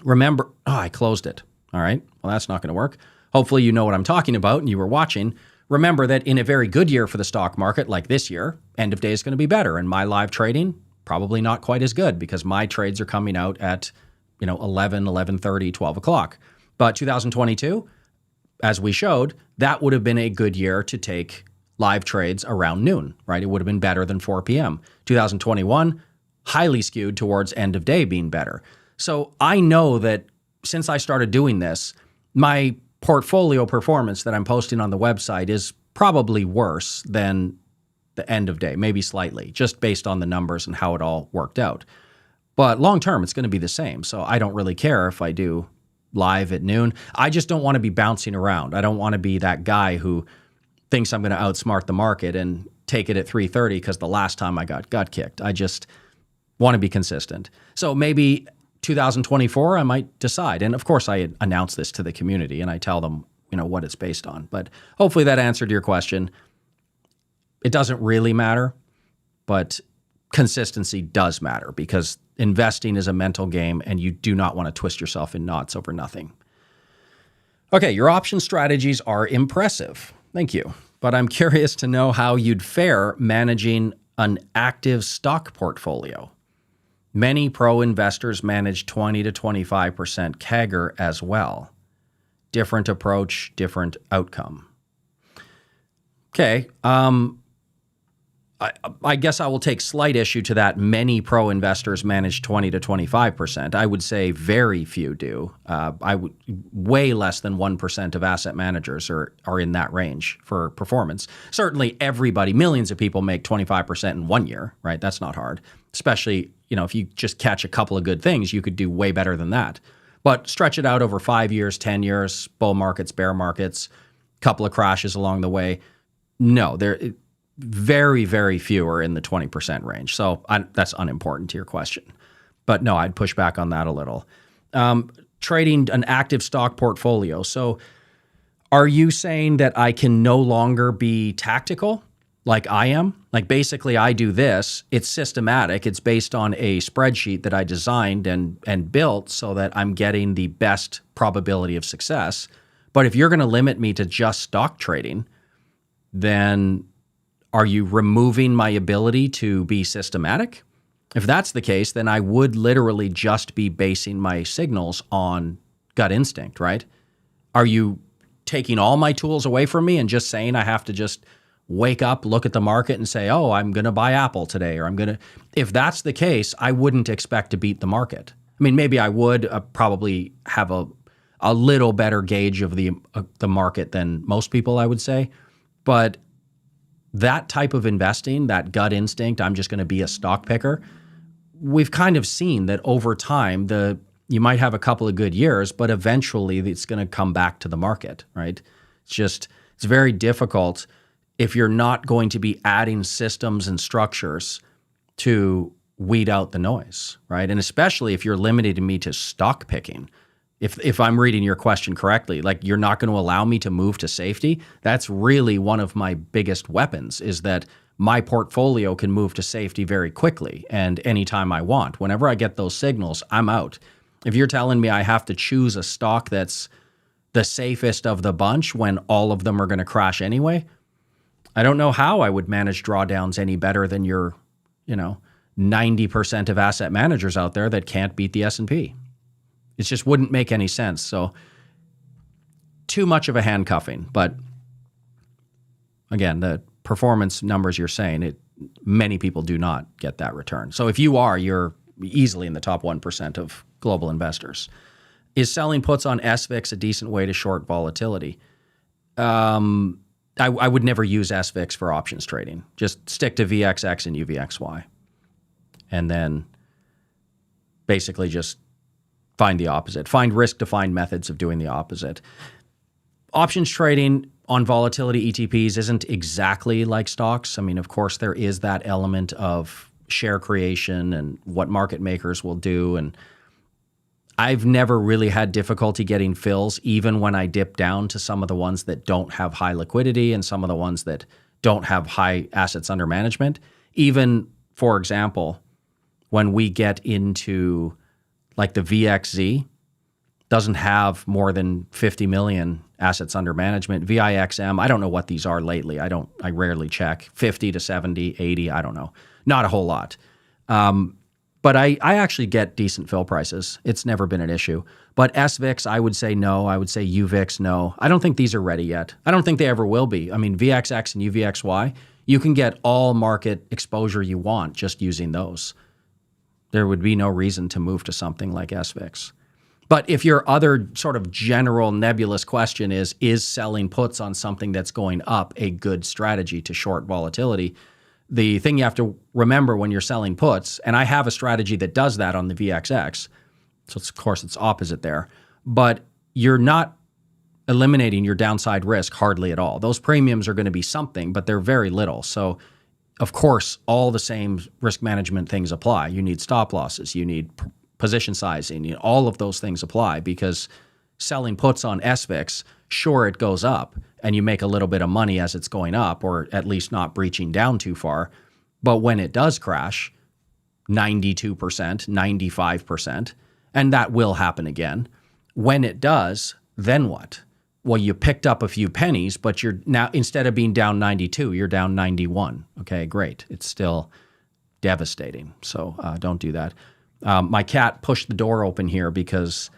remember, I closed it. All right. Well, that's not going to work. Hopefully you know what I'm talking about and you were watching. Remember that in a very good year for the stock market, like this year, end of day is going to be better. And my live trading, probably not quite as good because my trades are coming out at 11, 11:30, 12 o'clock. But 2022, as we showed, that would have been a good year to take live trades around noon, right? It would have been better than 4 p.m. 2021, highly skewed towards end of day being better. So I know that since I started doing this, my portfolio performance that I'm posting on the website is probably worse than the end of day, maybe slightly, just based on the numbers and how it all worked out. But long term, it's going to be the same. So I don't really care if I do live at noon. I just don't want to be bouncing around. I don't want to be that guy who thinks I'm going to outsmart the market and take it at 3:30 because the last time I got kicked. I just want to be consistent. So maybe 2024, I might decide. And of course, I announce this to the community and I tell them, what it's based on. But hopefully that answered your question. It doesn't really matter, but consistency does matter because investing is a mental game and you do not want to twist yourself in knots over nothing. Okay, your option strategies are impressive. Thank you. But I'm curious to know how you'd fare managing an active stock portfolio. Many pro investors manage 20 to 25% CAGR as well. Different approach, different outcome. Okay, I guess I will take slight issue to that. Many pro investors manage 20 to 25%. I would say very few do. Way less than 1% of asset managers are in that range for performance. Certainly everybody, millions of people make 25% in 1 year, right? That's not hard. Especially, if you just catch a couple of good things, you could do way better than that. But stretch it out over 5 years, 10 years, bull markets, bear markets, couple of crashes along the way. No, very, very few are in the 20% range. So that's unimportant to your question. But no, I'd push back on that a little. Trading an active stock portfolio. So are you saying that I can no longer be tactical like I am? Like basically I do this, it's systematic. It's based on a spreadsheet that I designed and built so that I'm getting the best probability of success. But if you're going to limit me to just stock trading, then are you removing my ability to be systematic? If that's the case, then I would literally just be basing my signals on gut instinct, right? Are you taking all my tools away from me and just saying I have to just wake up, look at the market and say, oh, I'm going to buy Apple today, or if that's the case, I wouldn't expect to beat the market. I mean, maybe I would probably have a little better gauge of the market than most people, I would say. But that type of investing, that gut instinct, I'm just going to be a stock picker, we've kind of seen that over time, you might have a couple of good years, but eventually it's going to come back to the market, right? It's very difficult if you're not going to be adding systems and structures to weed out the noise, right? And especially if you're limiting me to stock picking. If I'm reading your question correctly, like you're not going to allow me to move to safety, that's really one of my biggest weapons is that my portfolio can move to safety very quickly and anytime I want. Whenever I get those signals, I'm out. If you're telling me I have to choose a stock that's the safest of the bunch when all of them are going to crash anyway, I don't know how I would manage drawdowns any better than your, 90% of asset managers out there that can't beat the S&P. It just wouldn't make any sense. So too much of a handcuffing. But again, the performance numbers you're saying, many people do not get that return. So if you are, you're easily in the top 1% of global investors. Is selling puts on SVIX a decent way to short volatility? I would never use SVIX for options trading. Just stick to VXX and UVXY. And then basically just find the opposite. Find risk-defined methods of doing the opposite. Options trading on volatility ETPs isn't exactly like stocks. I mean, of course, there is that element of share creation and what market makers will do. And I've never really had difficulty getting fills, even when I dip down to some of the ones that don't have high liquidity and some of the ones that don't have high assets under management. Even, for example, when we get into like the VXZ, doesn't have more than 50 million assets under management. VIXM, I don't know what these are lately. I rarely check. 50 to 70, 80, I don't know. Not a whole lot. But I actually get decent fill prices. It's never been an issue. But SVIX, I would say no. I would say UVIX, no. I don't think these are ready yet. I don't think they ever will be. I mean, VXX and UVXY, you can get all market exposure you want just using those. There would be no reason to move to something like SVIX. But if your other sort of general nebulous question is selling puts on something that's going up a good strategy to short volatility? the thing you have to remember when you're selling puts, and I have a strategy that does that on the VXX, so of course it's opposite there, but you're not eliminating your downside risk hardly at all. Those premiums are going to be something, but they're very little. So of course, all the same risk management things apply. You need stop losses, you need position sizing, all of those things apply, because selling puts on SVIX, sure, it goes up and you make a little bit of money as it's going up, or at least not breaching down too far. But when it does crash, 92%, 95%, and that will happen again. When it does, then what? Well, you picked up a few pennies, but you're now, instead of being down 92, you're down 91. Okay, great. It's still devastating. So don't do that. My cat pushed the door open here because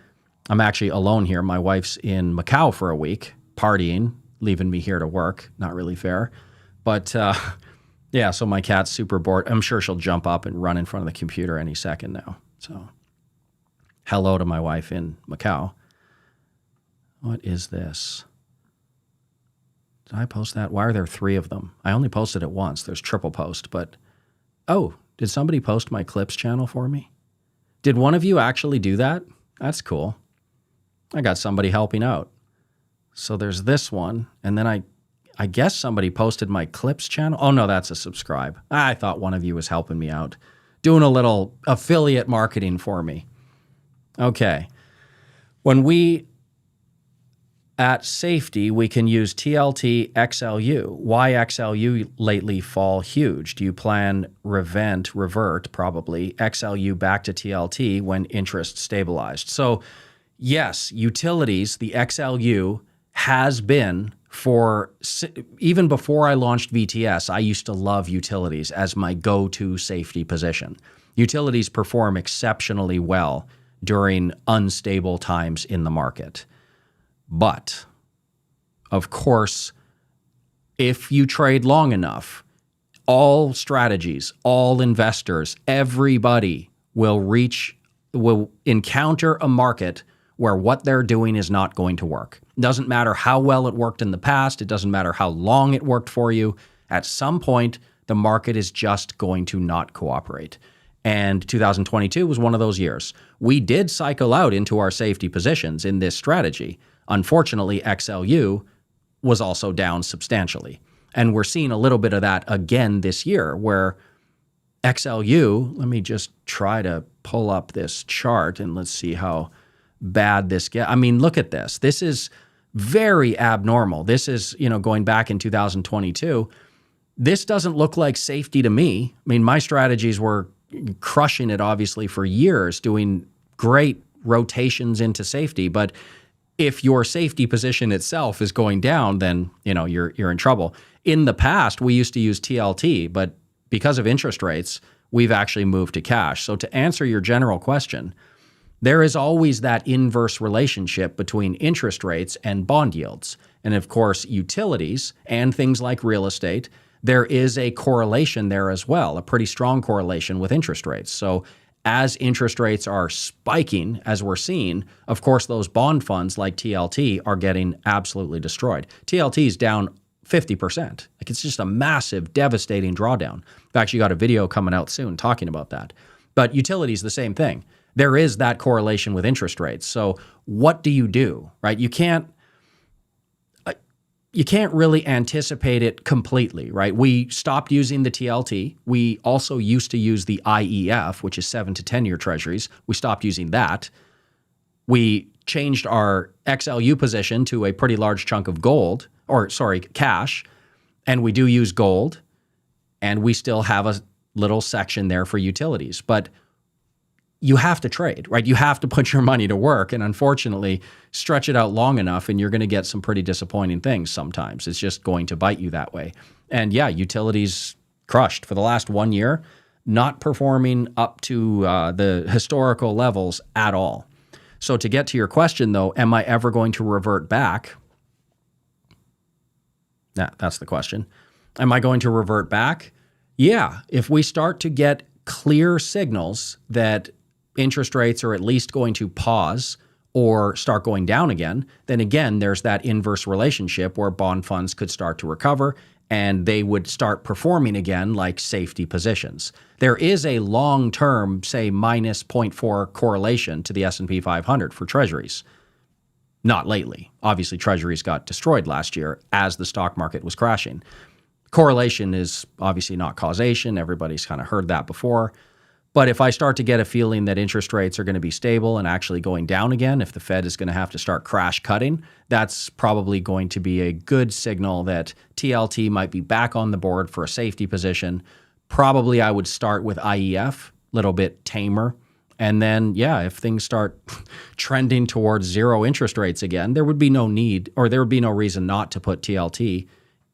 I'm actually alone here. My wife's in Macau for a week, partying, leaving me here to work. Not really fair. But yeah, so my cat's super bored. I'm sure she'll jump up and run in front of the computer any second now. So hello to my wife in Macau. What is this? Did I post that? Why are there 3 of them? I only posted it once. There's triple post, but oh, did somebody post my clips channel for me? Did one of you actually do that? That's cool. I got somebody helping out. So there's this one, and then I guess somebody posted my clips channel. Oh no, that's a subscribe. I thought one of you was helping me out, doing a little affiliate marketing for me. Okay. When we at safety, we can use TLT, XLU. Why XLU lately fall huge? Do you plan revert, probably, XLU back to TLT when interest stabilized? So yes, utilities, the XLU has been for, even before I launched VTS, I used to love utilities as my go-to safety position. Utilities perform exceptionally well during unstable times in the market. But, of course, if you trade long enough, all strategies, all investors, everybody will encounter a market where what they're doing is not going to work. It doesn't matter how well it worked in the past. It doesn't matter how long it worked for you. At some point, the market is just going to not cooperate. And 2022 was one of those years. We did cycle out into our safety positions in this strategy. Unfortunately, XLU was also down substantially. And we're seeing a little bit of that again this year, where XLU, let me just try to pull up this chart and let's see how bad this gets. I mean, look at this. This is very abnormal. This is, going back in 2022. This doesn't look like safety to me. I mean, my strategies were crushing it, obviously, for years, doing great rotations into safety. But if your safety position itself is going down, then you're in trouble. In the past, we used to use TLT, but because of interest rates, we've actually moved to cash. So to answer your general question, there is always that inverse relationship between interest rates and bond yields. And of course, utilities and things like real estate, there is a correlation there as well, a pretty strong correlation with interest rates. So as interest rates are spiking, as we're seeing, of course, those bond funds like TLT are getting absolutely destroyed. TLT is down 50%. Like, it's just a massive, devastating drawdown. I've actually got a video coming out soon talking about that. But utilities, the same thing. There is that correlation with interest rates. So what do you do, right? You can't really anticipate it completely, right? We stopped using the TLT. We also used to use the IEF, which is 7 to 10-year treasuries. We stopped using that. We changed our XLU position to a pretty large chunk of cash, and we do use gold, and we still have a little section there for utilities. But you have to trade, right? You have to put your money to work, and unfortunately, stretch it out long enough and you're going to get some pretty disappointing things sometimes. It's just going to bite you that way. And yeah, utilities crushed for the last 1 year, not performing up to the historical levels at all. So to get to your question though, am I ever going to revert back? That's the question. Am I going to revert back? Yeah, if we start to get clear signals that interest rates are at least going to pause or start going down again, then again, there's that inverse relationship where bond funds could start to recover and they would start performing again like safety positions. There is a long-term, say, minus 0.4 correlation to the S&P 500 for treasuries. Not lately. Obviously, treasuries got destroyed last year as the stock market was crashing. Correlation is obviously not causation. Everybody's kind of heard that before. But if I start to get a feeling that interest rates are going to be stable and actually going down again, if the Fed is going to have to start crash cutting, that's probably going to be a good signal that TLT might be back on the board for a safety position. Probably I would start with IEF, a little bit tamer. And then, yeah, if things start trending towards zero interest rates again, there would be no need, or there would be no reason not to put TLT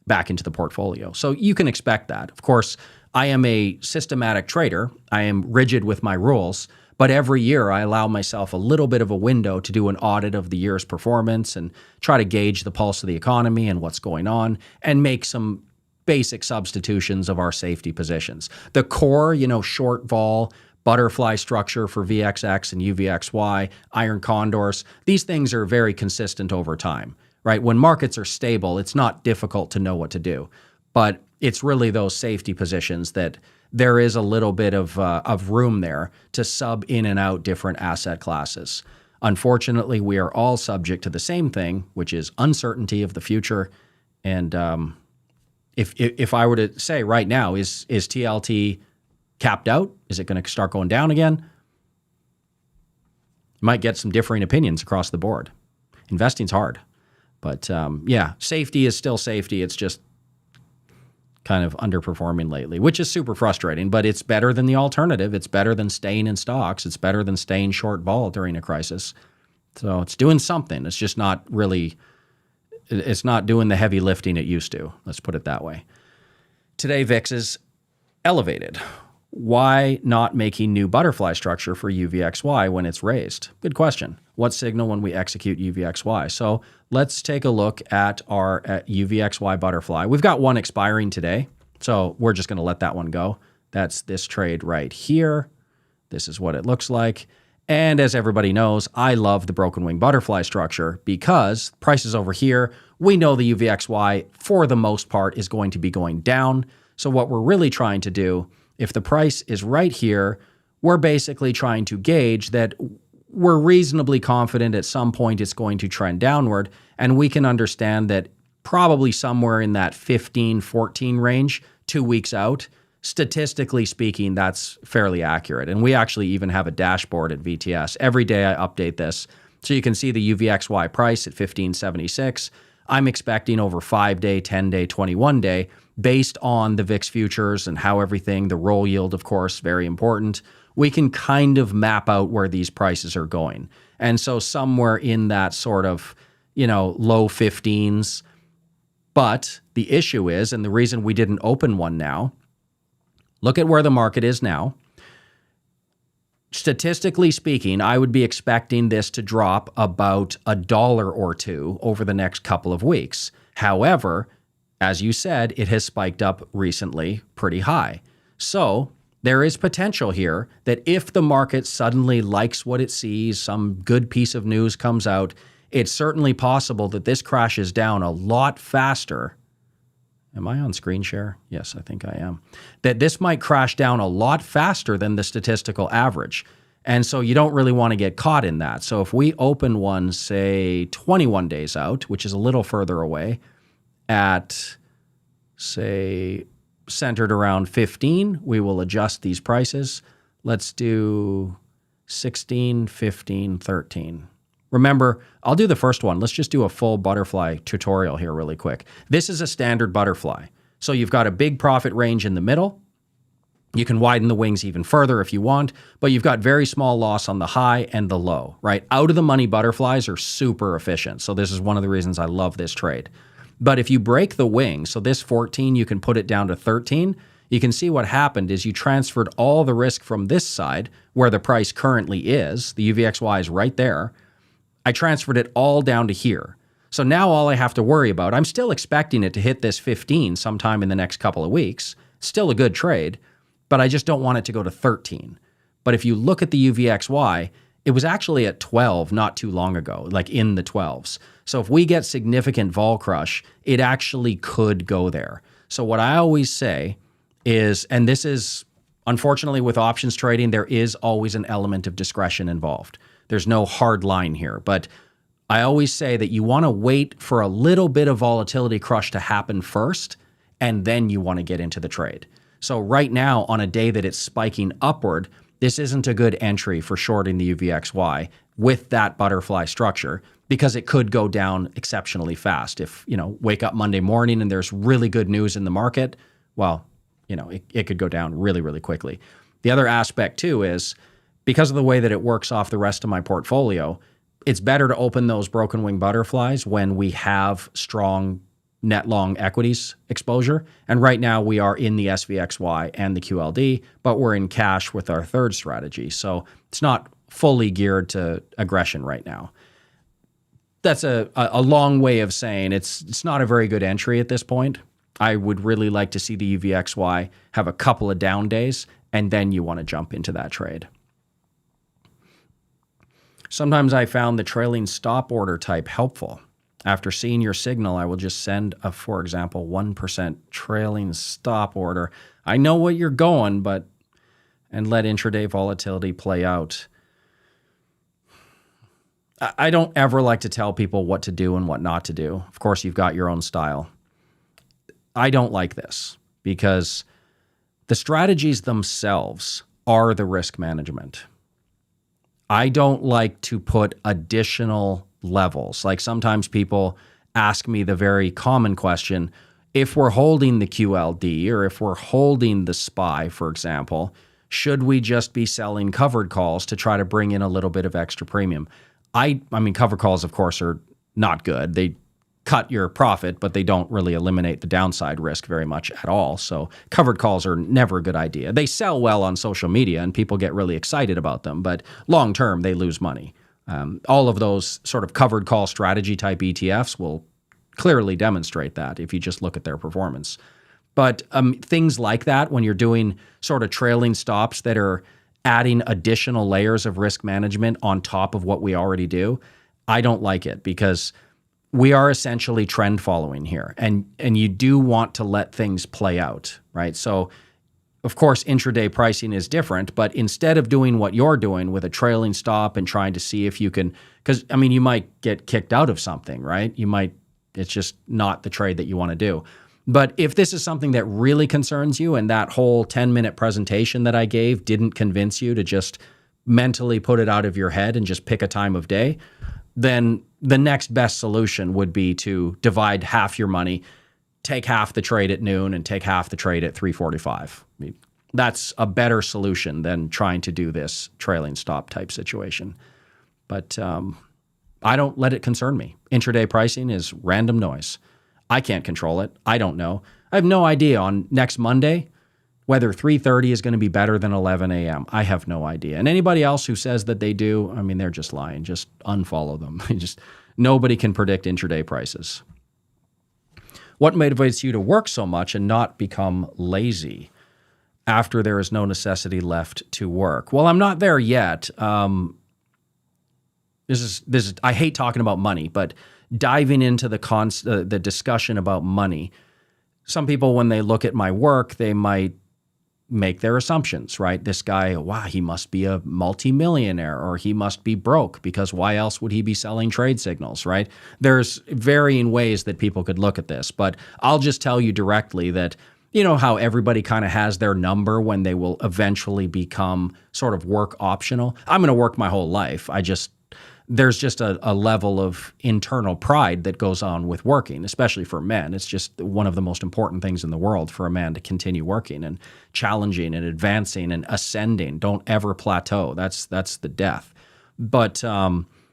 back into the portfolio. So you can expect that. Of course, I am a systematic trader. I am rigid with my rules, but every year I allow myself a little bit of a window to do an audit of the year's performance and try to gauge the pulse of the economy and what's going on and make some basic substitutions of our safety positions. The core, short vol, butterfly structure for VXX and UVXY, iron condors, these things are very consistent over time, right? When markets are stable, it's not difficult to know what to do. But it's really those safety positions that there is a little bit of room there to sub in and out different asset classes. Unfortunately, we are all subject to the same thing, which is uncertainty of the future. And if I were to say right now, is TLT capped out? Is it going to start going down again? You might get some differing opinions across the board. Investing's hard. But yeah, safety is still safety. It's just kind of underperforming lately, which is super frustrating, but it's better than the alternative. It's better than staying in stocks. It's better than staying short vol during a crisis. So it's doing something. It's just not really, it's not doing the heavy lifting it used to. Let's put it that way. Today, VIX is elevated. Why not making new butterfly structure for UVXY when it's raised? Good question. What signal when we execute UVXY? So let's take a look at our UVXY Butterfly. We've got one expiring today, so we're just going to let that one go. That's this trade right here. This is what it looks like. And as everybody knows, I love the broken wing butterfly structure because prices over here, we know the UVXY for the most part is going to be going down. So what we're really trying to do, if the price is right here, we're basically trying to gauge that we're reasonably confident at some point it's going to trend downward, and we can understand that probably somewhere in that 15, 14 range, 2 weeks out, statistically speaking, that's fairly accurate. And we actually even have a dashboard at VTS. Every day I update this. So you can see the UVXY price at 1576. I'm expecting over 5-day, 10-day, 21-day, based on the VIX futures and how everything, the roll yield, of course, very important. We can kind of map out where these prices are going. And so somewhere in that sort of, low 15s. But the issue is, and the reason we didn't open one now, look at where the market is now. Statistically speaking, I would be expecting this to drop about $1 or $2 over the next couple of weeks. However, as you said, it has spiked up recently pretty high. So there is potential here that if the market suddenly likes what it sees, some good piece of news comes out, it's certainly possible that this crashes down a lot faster. Am I on screen share? Yes, I think I am. That this might crash down a lot faster than the statistical average. And so you don't really want to get caught in that. So if we open one, say, 21 days out, which is a little further away, at, say, centered around 15, we will adjust these prices. Let's do 16, 15, 13. Remember, I'll do the first one. Let's just do a full butterfly tutorial here really quick. This is a standard butterfly. So you've got a big profit range in the middle. You can widen the wings even further if you want, but you've got very small loss on the high and the low, right? Out of the money butterflies are super efficient. So this is one of the reasons I love this trade. But if you break the wing, so this 14, you can put it down to 13, you can see what happened is you transferred all the risk from this side, where the price currently is, the UVXY is right there. I transferred it all down to here. So now all I have to worry about, I'm still expecting it to hit this 15 sometime in the next couple of weeks. Still a good trade, but I just don't want it to go to 13. But if you look at the UVXY, it was actually at 12 not too long ago, like in the 12s. So if we get significant vol crush, it actually could go there. So what I always say is, and this is unfortunately with options trading, there is always an element of discretion involved. There's no hard line here, but I always say that you want to wait for a little bit of volatility crush to happen first, and then you want to get into the trade. So right now, on a day that it's spiking upward, this isn't a good entry for shorting the UVXY with that butterfly structure, because it could go down exceptionally fast. If, wake up Monday morning and there's really good news in the market, well, it could go down really, really quickly. The other aspect too is, because of the way that it works off the rest of my portfolio, it's better to open those broken wing butterflies when we have strong net long equities exposure. And right now we are in the SVXY and the QLD, but we're in cash with our third strategy. So it's not fully geared to aggression right now. That's a long way of saying it's not a very good entry at this point. I would really like to see the UVXY have a couple of down days, and then you want to jump into that trade. Sometimes I found the trailing stop order type helpful. After seeing your signal, I will just send a, for example, 1% trailing stop order. I know what you're going, and let intraday volatility play out. I don't ever like to tell people what to do and what not to do. Of course, you've got your own style. I don't like this because the strategies themselves are the risk management. I don't like to put additional levels. Like sometimes people ask me the very common question, if we're holding the QLD or if we're holding the SPY, for example, should we just be selling covered calls to try to bring in a little bit of extra premium? I mean, covered calls, of course, are not good. They cut your profit, but they don't really eliminate the downside risk very much at all. So covered calls are never a good idea. They sell well on social media and people get really excited about them, but long term, they lose money. All of those sort of covered call strategy type ETFs will clearly demonstrate that if you just look at their performance. But things like that, when you're doing sort of trailing stops that are adding additional layers of risk management on top of what we already do, I don't like it because we are essentially trend following here, and you do want to let things play out, right? So, of course, intraday pricing is different, but instead of doing what you're doing with a trailing stop and trying to see if you can, because I mean, you might get kicked out of something, right? It's just not the trade that you want to do. But if this is something that really concerns you and that whole 10-minute presentation that I gave didn't convince you to just mentally put it out of your head and just pick a time of day, then the next best solution would be to divide half your money, take half the trade at noon and take half the trade at 3:45. I mean, that's a better solution than trying to do this trailing stop type situation. But I don't let it concern me. Intraday pricing is random noise. I can't control it. I don't know. I have no idea on next Monday whether 3:30 is going to be better than 11 a.m. I have no idea. And anybody else who says that they do, I mean, they're just lying. Just unfollow them. Nobody can predict intraday prices. What motivates you to work so much and not become lazy after there is no necessity left to work? Well, I'm not there yet. This is. I hate talking about money, but diving into the discussion about money, some people, when they look at my work, they might make their assumptions, right? This guy, wow, he must be a multimillionaire or he must be broke because why else would he be selling trade signals, right? There's varying ways that people could look at this, but I'll just tell you directly that, you know how everybody kind of has their number when they will eventually become sort of work optional? I'm going to work my whole life. There's just a level of internal pride that goes on with working, especially for men. It's just one of the most important things in the world for a man to continue working and challenging and advancing and ascending. Don't ever plateau. That's the death. But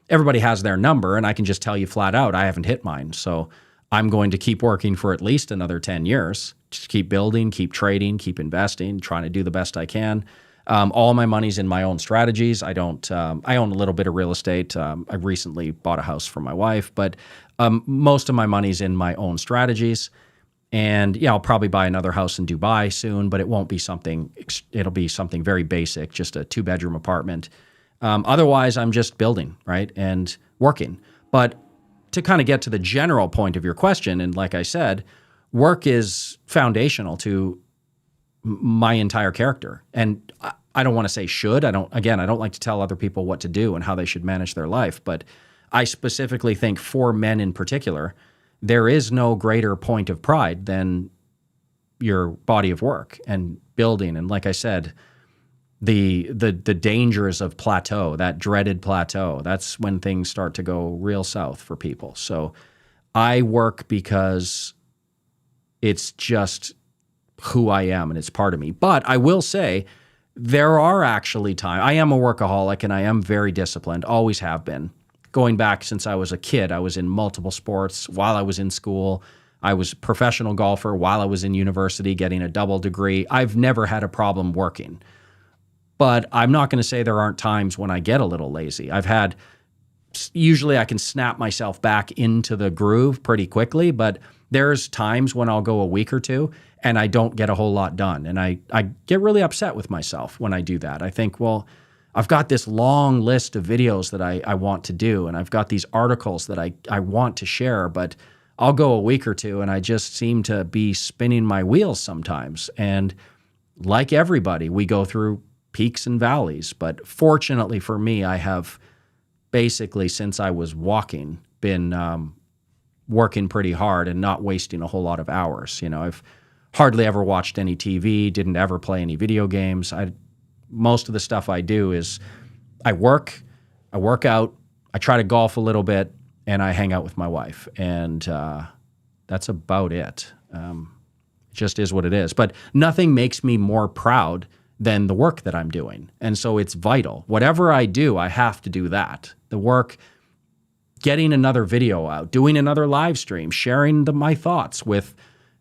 everybody has their number, and I can just tell you flat out, I haven't hit mine. So I'm going to keep working for at least another 10 years. Just keep building, keep trading, keep investing, trying to do the best I can. All my money's in my own strategies. I own a little bit of real estate. I recently bought a house for my wife, but most of my money's in my own strategies. And yeah, I'll probably buy another house in Dubai soon, but it won't be something, it'll be something very basic, just a 2-bedroom apartment. Otherwise, I'm just building, right, and working. But to kind of get to the general point of your question, and like I said, work is foundational to my entire character. And I don't want to say should. I don't like to tell other people what to do and how they should manage their life. But I specifically think for men in particular, there is no greater point of pride than your body of work and building. And like I said, the dangers of plateau, that dreaded plateau, that's when things start to go real south for people. So I work because it's just who I am and it's part of me. But I will say there are actually times, I am a workaholic and I am very disciplined, always have been. Going back since I was a kid, I was in multiple sports while I was in school. I was a professional golfer while I was in university getting a double degree. I've never had a problem working. But I'm not going to say there aren't times when I get a little lazy. Usually I can snap myself back into the groove pretty quickly, but there's times when I'll go a week or two and I don't get a whole lot done. And I get really upset with myself when I do that. I think, well, I've got this long list of videos that I want to do, and I've got these articles that I want to share, but I'll go a week or two and I just seem to be spinning my wheels sometimes. And like everybody, we go through peaks and valleys. But fortunately for me, I have basically, since I was walking, been working pretty hard and not wasting a whole lot of hours. You know, I've hardly ever watched any TV, didn't ever play any video games. Most of the stuff I do is I work out, I try to golf a little bit, and I hang out with my wife. And that's about it. It just is what it is. But nothing makes me more proud than the work that I'm doing. And so it's vital. Whatever I do, I have to do that. The work, getting another video out, doing another live stream, sharing my thoughts with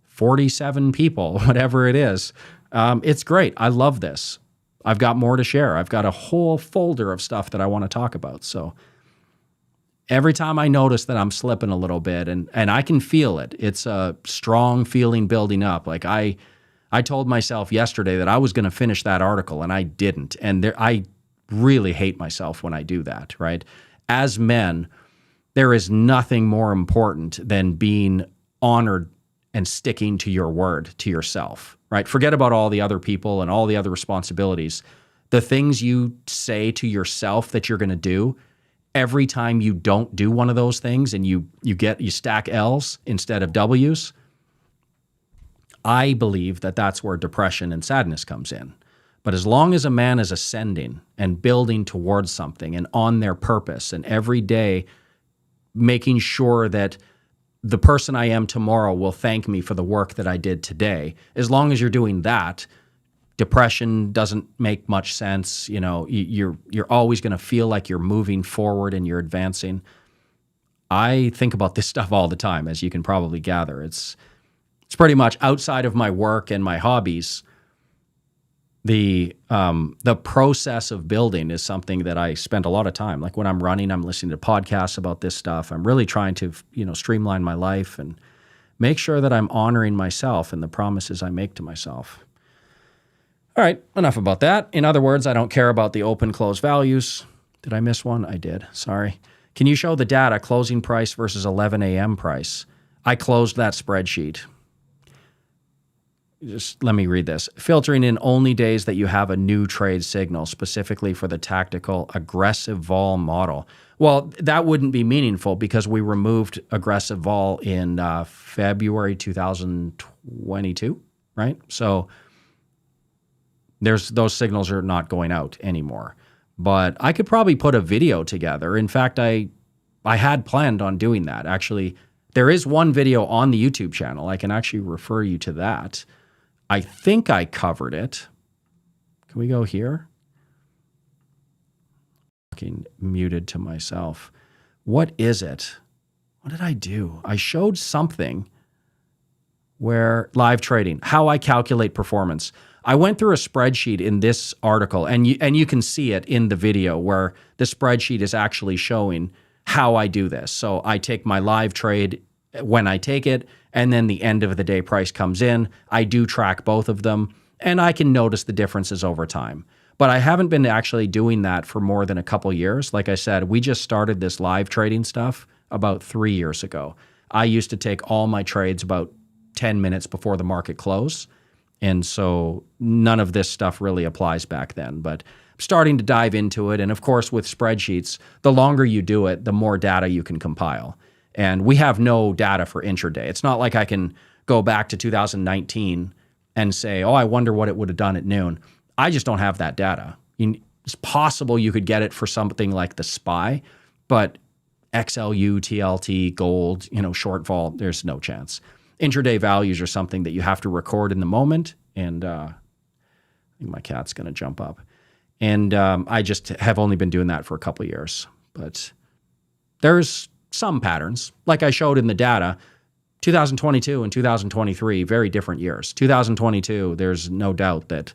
47 people, whatever it is. It's great. I love this. I've got more to share. I've got a whole folder of stuff that I want to talk about. So every time I notice that I'm slipping a little bit, and I can feel it, it's a strong feeling building up. Like I told myself yesterday that I was going to finish that article, and I didn't. And I really hate myself when I do that, right? As men, there is nothing more important than being honored and sticking to your word to yourself, right? Forget about all the other people and all the other responsibilities. The things you say to yourself that you're going to do, every time you don't do one of those things and you stack L's instead of W's, I believe that that's where depression and sadness comes in. But as long as a man is ascending and building towards something and on their purpose and every day making sure that the person I am tomorrow will thank me for the work that I did today, as long as you're doing that, depression doesn't make much sense. You know, you're always going to feel like you're moving forward and you're advancing. I think about this stuff all the time, as you can probably gather. It's pretty much outside of my work and my hobbies. The process of building is something that I spend a lot of time. Like when I'm running, I'm listening to podcasts about this stuff. I'm really trying to, streamline my life and make sure that I'm honoring myself and the promises I make to myself. All right, enough about that. In other words, I don't care about the open-close values. Did I miss one? I did. Sorry. Can you show the data, closing price versus 11 a.m. price? I closed that spreadsheet. Just let me read this. Filtering in only days that you have a new trade signal, specifically for the tactical aggressive vol model. Well, that wouldn't be meaningful because we removed aggressive vol in February 2022, right? So those signals are not going out anymore. But I could probably put a video together. In fact, I had planned on doing that. Actually, there is one video on the YouTube channel. I can actually refer you to that. I think I covered it. Can we go here? Fucking muted to myself. What is it? What did I do? I showed something where live trading, how I calculate performance. I went through a spreadsheet in this article, and you can see it in the video where the spreadsheet is actually showing how I do this. So I take my live trade when I take it, and then the end of the day price comes in. I do track both of them, and I can notice the differences over time. But I haven't been actually doing that for more than a couple years. Like I said, we just started this live trading stuff about 3 years ago. I used to take all my trades about 10 minutes before the market close. And so none of this stuff really applies back then. But I'm starting to dive into it. And of course, with spreadsheets, the longer you do it, the more data you can compile. And we have no data for intraday. It's not like I can go back to 2019 and say, oh, I wonder what it would have done at noon. I just don't have that data. It's possible you could get it for something like the SPY, but XLU, TLT, gold, short vol, there's no chance. Intraday values are something that you have to record in the moment. And I think my cat's going to jump up. And I just have only been doing that for a couple of years. But there's some patterns. Like I showed in the data, 2022 and 2023, very different years. 2022, there's no doubt that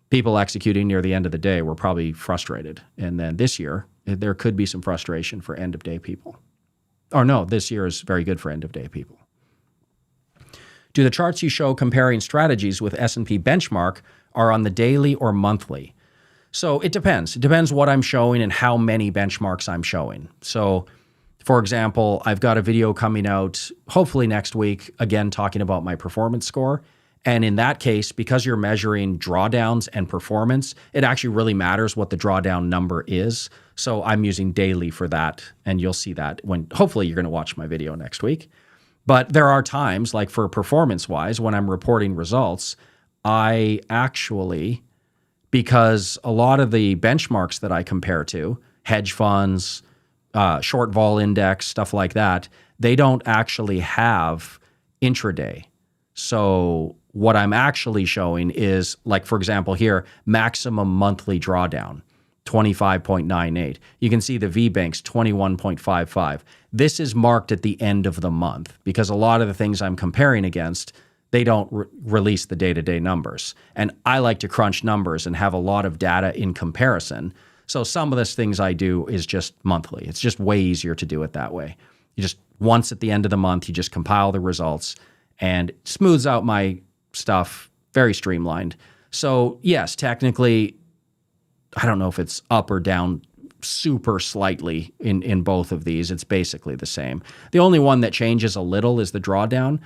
people executing near the end of the day were probably frustrated. And then this year, there could be some frustration for end-of-day people. Or no, this year is very good for end-of-day people. Do the charts you show comparing strategies with S&P benchmark are on the daily or monthly? So it depends. It depends what I'm showing and how many benchmarks I'm showing. So for example, I've got a video coming out hopefully next week, again, talking about my performance score. And in that case, because you're measuring drawdowns and performance, it actually really matters what the drawdown number is. So I'm using daily for that. And you'll see that when hopefully you're going to watch my video next week. But there are times, like for performance-wise, when I'm reporting results, I actually, because a lot of the benchmarks that I compare to, hedge funds, short vol index, stuff like that, they don't actually have intraday. So what I'm actually showing is, like, for example, here, maximum monthly drawdown, 25.98. You can see the VBank's 21.55. This is marked at the end of the month because a lot of the things I'm comparing against, they don't release the day-to-day numbers. And I like to crunch numbers and have a lot of data in comparison. So some of the things I do is just monthly. It's just way easier to do it that way. You just, once at the end of the month, you just compile the results and it smooths out my stuff, very streamlined. So yes, technically, I don't know if it's up or down super slightly in both of these. It's basically the same. The only one that changes a little is the drawdown.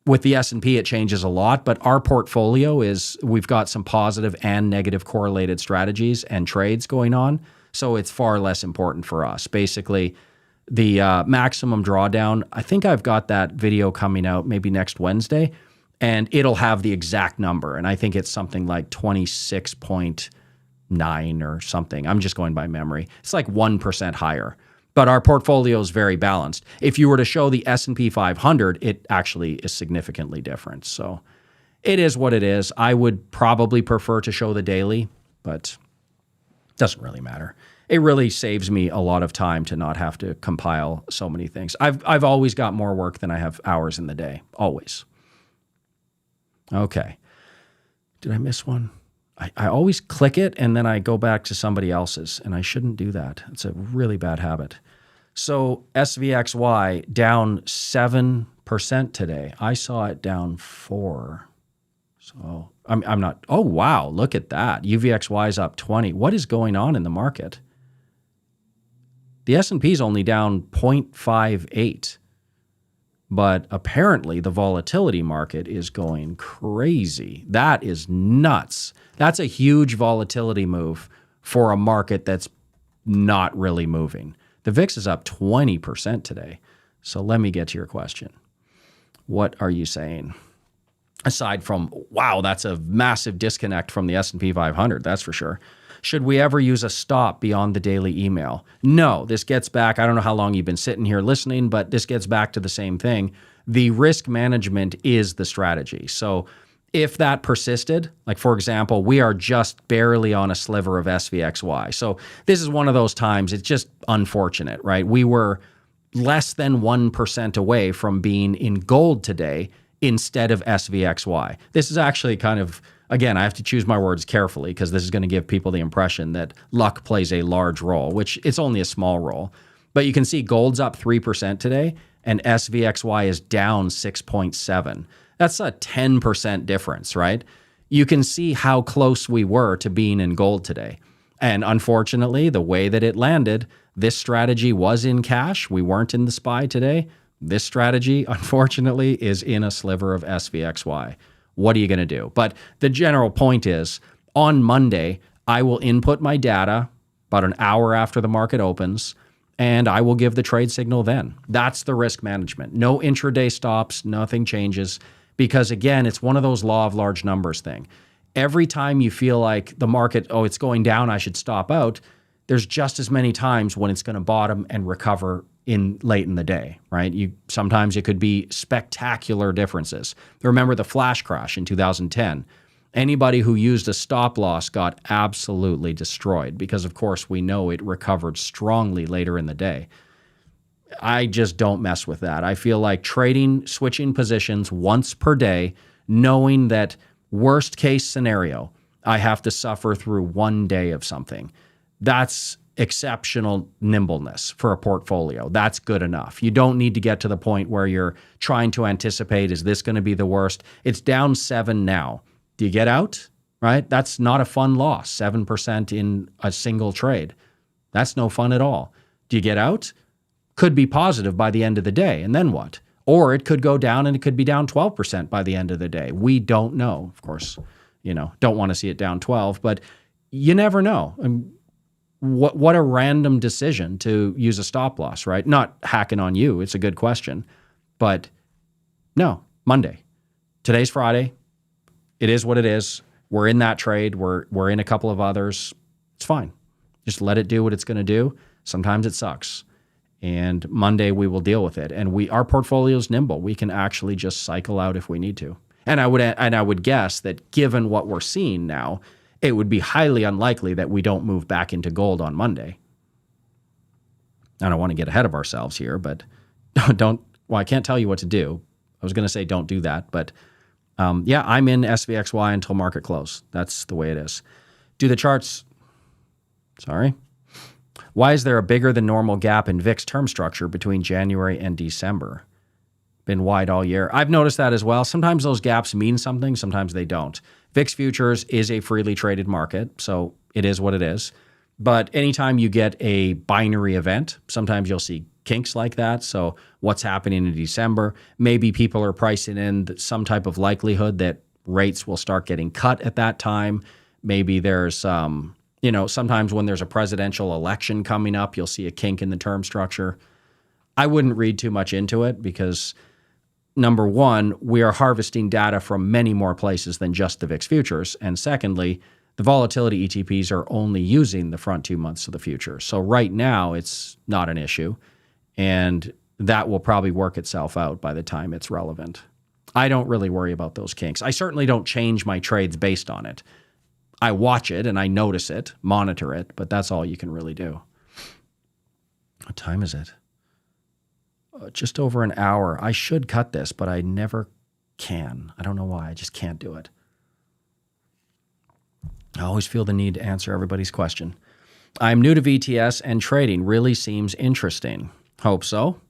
With the S&P, it changes a lot, but our portfolio is, we've got some positive and negative correlated strategies and trades going on, so it's far less important for us. Basically, the maximum drawdown, I think I've got that video coming out maybe next Wednesday, and it'll have the exact number, and I think it's something like 26.9 or something. I'm just going by memory. It's like 1% higher. But our portfolio is very balanced. If you were to show the S&P 500, it actually is significantly different. So it is what it is. I would probably prefer to show the daily, but it doesn't really matter. It really saves me a lot of time to not have to compile so many things. I've always got more work than I have hours in the day, always. Okay. Did I miss one? I always click it and then I go back to somebody else's, and I shouldn't do that. It's a really bad habit. So SVXY down 7% today. I saw it down 4%. So I'm not, oh wow, look at that. UVXY is up 20. What is going on in the market? The S&P is only down 0.58. But apparently the volatility market is going crazy. That is nuts. That's a huge volatility move for a market that's not really moving. The VIX is up 20% today. So let me get to your question. What are you saying? Aside from, wow, that's a massive disconnect from the S&P 500, that's for sure. Should we ever use a stop beyond the daily email? No, this gets back, I don't know how long you've been sitting here listening, but this gets back to the same thing. The risk management is the strategy. So if that persisted, like for example, we are just barely on a sliver of SVXY. So this is one of those times, it's just unfortunate, right? We were less than 1% away from being in gold today instead of SVXY. This is actually kind of, again, I have to choose my words carefully because this is going to give people the impression that luck plays a large role, which it's only a small role. But you can see gold's up 3% today and SVXY is down 6.7. That's a 10% difference, right? You can see how close we were to being in gold today. And unfortunately, the way that it landed, this strategy was in cash. We weren't in the SPY today. This strategy, unfortunately, is in a sliver of SVXY. What are you going to do? But the general point is, on Monday, I will input my data about an hour after the market opens, and I will give the trade signal then. That's the risk management. No intraday stops, nothing changes, because again, it's one of those law of large numbers thing. Every time you feel like the market, oh, it's going down, I should stop out, there's just as many times when it's going to bottom and recover late in the day, right? Sometimes it could be spectacular differences. Remember the flash crash in 2010. Anybody who used a stop loss got absolutely destroyed because, of course, we know it recovered strongly later in the day. I just don't mess with that. I feel like switching positions once per day, knowing that worst case scenario, I have to suffer through one day of something. That's exceptional nimbleness for a portfolio. That's good enough. You don't need to get to the point where you're trying to anticipate, is this going to be the worst? It's down 7 now. Do you get out? Right? That's not a fun loss, 7% in a single trade. That's no fun at all. Do you get out? Could be positive by the end of the day, and then what? Or it could go down and it could be down 12% by the end of the day. We don't know. Of course, don't want to see it down 12, but you never know. What a random decision to use a stop loss, right? Not hacking on you. It's a good question. But no, Monday. Today's Friday. It is what it is. We're in that trade. We're in a couple of others. It's fine. Just let it do what it's going to do. Sometimes it sucks. And Monday we will deal with it. And our portfolio's nimble. We can actually just cycle out if we need to. And I would guess that given what we're seeing now, it would be highly unlikely that we don't move back into gold on Monday. I don't want to get ahead of ourselves here, but I can't tell you what to do. I was going to say don't do that, but yeah, I'm in SVXY until market close. That's the way it is. Do the charts, sorry. Why is there a bigger than normal gap in VIX term structure between January and December? Been wide all year. I've noticed that as well. Sometimes those gaps mean something, sometimes they don't. VIX Futures is a freely traded market, so it is what it is. But anytime you get a binary event, sometimes you'll see kinks like that. So what's happening in December? Maybe people are pricing in some type of likelihood that rates will start getting cut at that time. Maybe there's, sometimes when there's a presidential election coming up, you'll see a kink in the term structure. I wouldn't read too much into it because, number one, we are harvesting data from many more places than just the VIX futures. And secondly, the volatility ETPs are only using the front 2 months of the future. So right now, it's not an issue. And that will probably work itself out by the time it's relevant. I don't really worry about those kinks. I certainly don't change my trades based on it. I watch it and I notice it, monitor it, but that's all you can really do. What time is it? Just over an hour. I should cut this, but I never can. I don't know why. I just can't do it. I always feel the need to answer everybody's question. I'm new to VTS and trading really seems interesting. Hope so.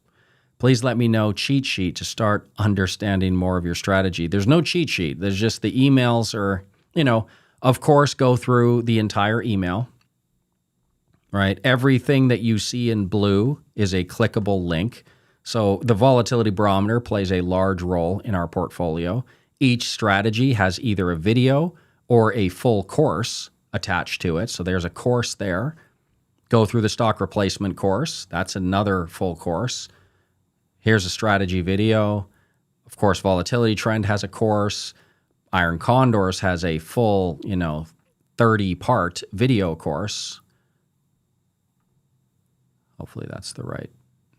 Please let me know cheat sheet to start understanding more of your strategy. There's no cheat sheet. There's just the emails or, of course, go through the entire email, right? Everything that you see in blue is a clickable link. So the volatility barometer plays a large role in our portfolio. Each strategy has either a video or a full course attached to it. So there's a course there. Go through the stock replacement course. That's another full course. Here's a strategy video. Of course, volatility trend has a course. Iron Condors has a full, 30-part video course. Hopefully that's the right.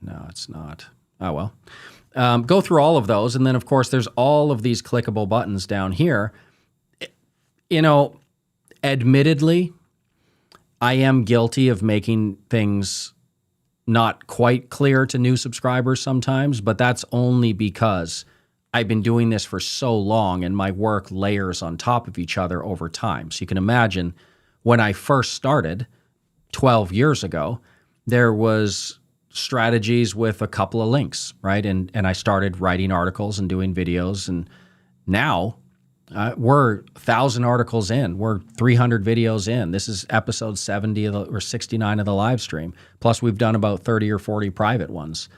No, it's not. Oh, well. Go through all of those. And then, of course, there's all of these clickable buttons down here. Admittedly, I am guilty of making things not quite clear to new subscribers sometimes, but that's only because I've been doing this for so long and my work layers on top of each other over time. So you can imagine when I first started 12 years ago, there was strategies with a couple of links, right? And I started writing articles and doing videos. And now we're 1,000 articles in. We're 300 videos in. This is episode 70 or 69 of the live stream. Plus, we've done about 30 or 40 private ones.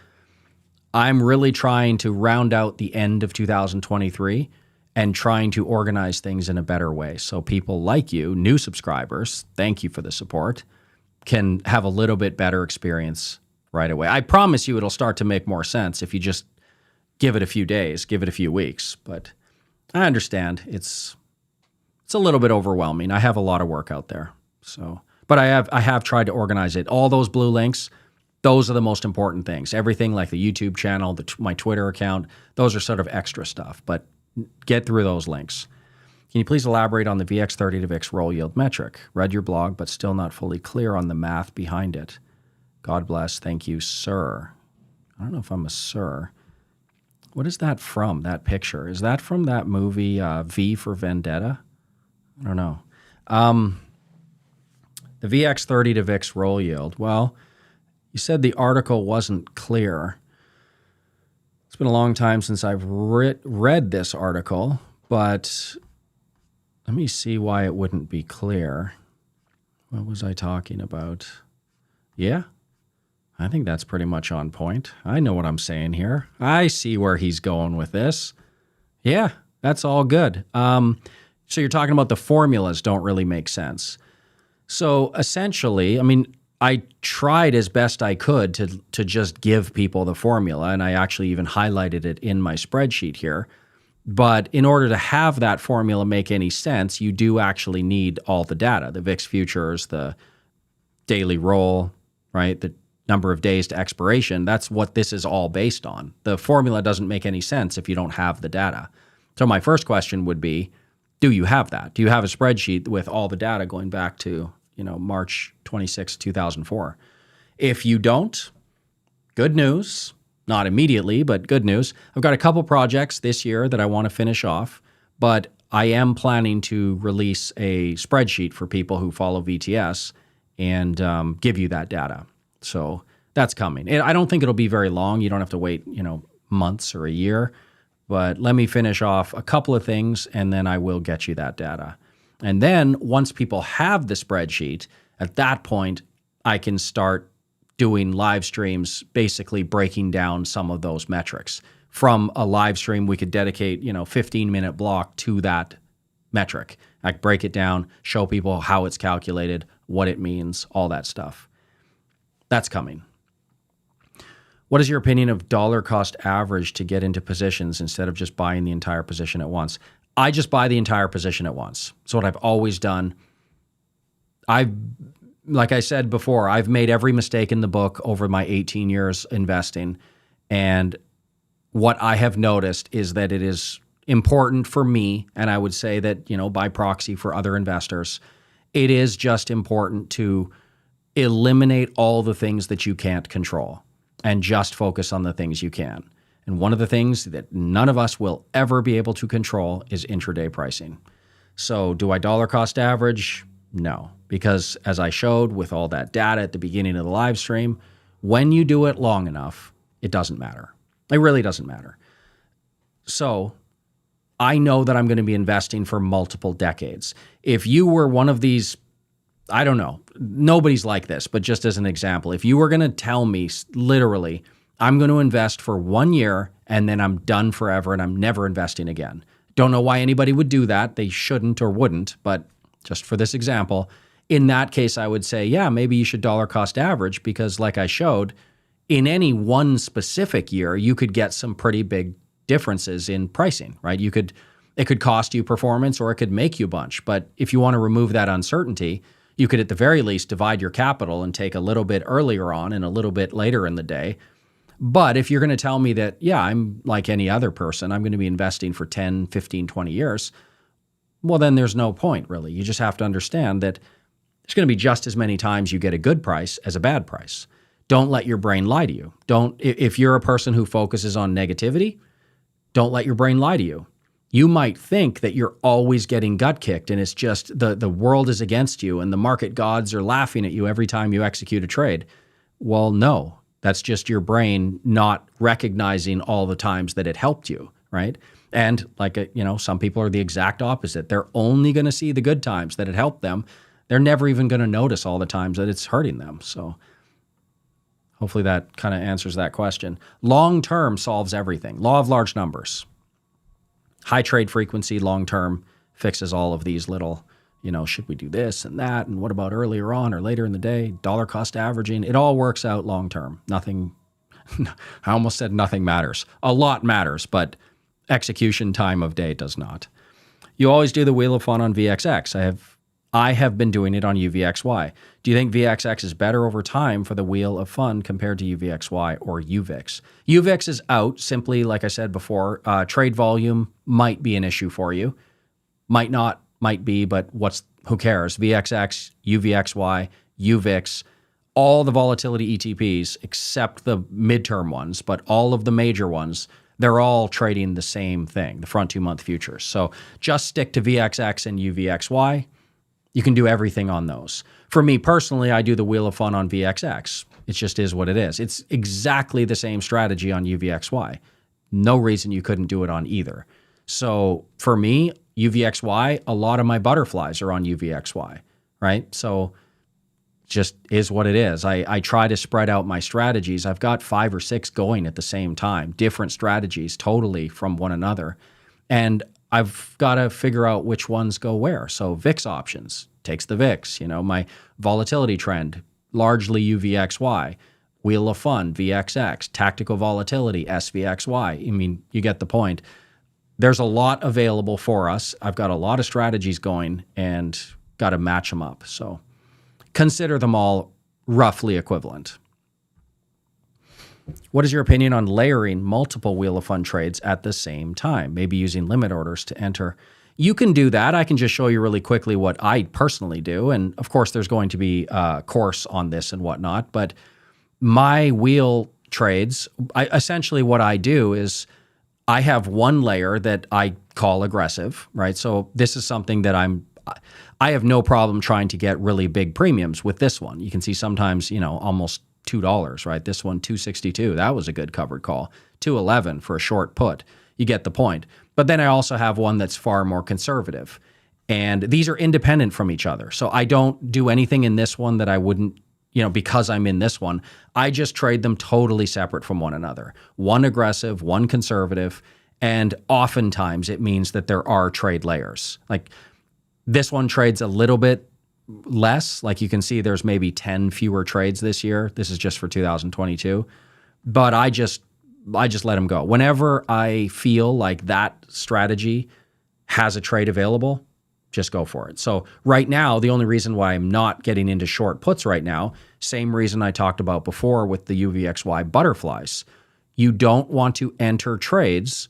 I'm really trying to round out the end of 2023 and trying to organize things in a better way. So people like you, new subscribers, thank you for the support, can have a little bit better experience right away. I promise you it'll start to make more sense if you just give it a few days, give it a few weeks. But I understand it's a little bit overwhelming. I have a lot of work out there. So, but I have tried to organize it. All those blue links, those are the most important things. Everything like the YouTube channel, my Twitter account, those are sort of extra stuff. But get through those links. Can you please elaborate on the VX30 to VIX roll yield metric? Read your blog, but still not fully clear on the math behind it. God bless. Thank you, sir. I don't know if I'm a sir. What is that from, that picture? Is that from that movie V for Vendetta? I don't know. The VX30 to VIX roll yield. Well, you said the article wasn't clear. It's been a long time since I've read this article, but let me see why it wouldn't be clear. What was I talking about? Yeah, I think that's pretty much on point. I know what I'm saying here. I see where he's going with this. Yeah, that's all good. So you're talking about the formulas don't really make sense. So essentially, I mean, I tried as best I could to just give people the formula, and I actually even highlighted it in my spreadsheet here. But in order to have that formula make any sense, you do actually need all the data, the VIX futures, the daily roll, right? The number of days to expiration. That's what this is all based on. The formula doesn't make any sense if you don't have the data. So my first question would be, do you have that? Do you have a spreadsheet with all the data going back to, March 26, 2004? If you don't, good news. Not immediately, but good news. I've got a couple projects this year that I want to finish off, but I am planning to release a spreadsheet for people who follow VTS and give you that data. So that's coming. I don't think it'll be very long. You don't have to wait, months or a year. But let me finish off a couple of things, and then I will get you that data. And then once people have the spreadsheet, at that point, I can start doing live streams, basically breaking down some of those metrics. From a live stream, we could dedicate, 15-minute block to that metric. I could break it down, show people how it's calculated, what it means, all that stuff. That's coming. What is your opinion of dollar cost average to get into positions instead of just buying the entire position at once? I just buy the entire position at once. It's what I've always done. Like I said before, I've made every mistake in the book over my 18 years investing. And what I have noticed is that it is important for me, and I would say that, by proxy for other investors, it is just important to eliminate all the things that you can't control and just focus on the things you can. And one of the things that none of us will ever be able to control is intraday pricing. So do I dollar cost average? No, because as I showed with all that data at the beginning of the live stream, when you do it long enough, it doesn't matter. It really doesn't matter. So I know that I'm going to be investing for multiple decades. If you were one of these, I don't know, nobody's like this, but just as an example, if you were going to tell me literally, I'm going to invest for 1 year and then I'm done forever and I'm never investing again. Don't know why anybody would do that. They shouldn't or wouldn't, but just for this example, in that case, I would say, yeah, maybe you should dollar cost average because like I showed, in any one specific year, you could get some pretty big differences in pricing, right? It could cost you performance or it could make you a bunch. But if you want to remove that uncertainty, you could at the very least divide your capital and take a little bit earlier on and a little bit later in the day. But if you're going to tell me that, yeah, I'm like any other person, I'm going to be investing for 10, 15, 20 years, well, then there's no point, really. You just have to understand that there's going to be just as many times you get a good price as a bad price. Don't let your brain lie to you. If you're a person who focuses on negativity, don't let your brain lie to you. You might think that you're always getting gut kicked and it's just the world is against you and the market gods are laughing at you every time you execute a trade. Well, no, that's just your brain not recognizing all the times that it helped you, right? And some people are the exact opposite. They're only going to see the good times that it helped them. They're never even going to notice all the times that it's hurting them. So Hopefully that kind of answers that question. Long term solves everything. Law of large numbers. High trade frequency, long term fixes all of these little, should we do this and that? And what about earlier on or later in the day? Dollar cost averaging. It all works out long term. Nothing, I almost said nothing matters. A lot matters, but execution time of day does not. You always do the Wheel of Fun on VXX. I have been doing it on UVXY. Do you think VXX is better over time for the Wheel of Fun compared to UVXY or UVIX? UVIX is out simply, like I said before, trade volume might be an issue for you. Might not, might be, but who cares? VXX, UVXY, UVIX, all the volatility ETPs except the midterm ones, but all of the major ones, they're all trading the same thing, the front 2-month futures. So just stick to VXX and UVXY. You can do everything on those. For me personally, I do the Wheel of Fun on VXX. It just is what it is. It's exactly the same strategy on UVXY. No reason you couldn't do it on either. So for me, UVXY, a lot of my butterflies are on UVXY, right? So just is what it is. I try to spread out my strategies. I've got 5 or 6 going at the same time, different strategies totally from one another. And I've got to figure out which ones go where. So VIX options takes the VIX, my volatility trend, largely UVXY, Wheel of Fun, VXX, tactical volatility, SVXY. I mean, you get the point. There's a lot available for us. I've got a lot of strategies going and got to match them up. So consider them all roughly equivalent. What is your opinion on layering multiple Wheel of Fun trades at the same time, maybe using limit orders to enter? You can do that. I can just show you really quickly what I personally do. And of course, there's going to be a course on this and whatnot. But my wheel trades, essentially what I do is I have one layer that I call aggressive, right? So this is something that I have no problem trying to get really big premiums with this one. You can see sometimes, almost $2, right? This one, $2.62. That was a good covered call. $2.11 for a short put. You get the point. But then I also have one that's far more conservative. And these are independent from each other. So I don't do anything in this one that I wouldn't, because I'm in this one. I just trade them totally separate from one another. One aggressive, one conservative. And oftentimes it means that there are trade layers. Like this one trades a little bit less. Like you can see there's maybe 10 fewer trades this year. This is just for 2022. But I just let them go. Whenever I feel like that strategy has a trade available, just go for it. So right now, the only reason why I'm not getting into short puts right now, same reason I talked about before with the UVXY butterflies. You don't want to enter trades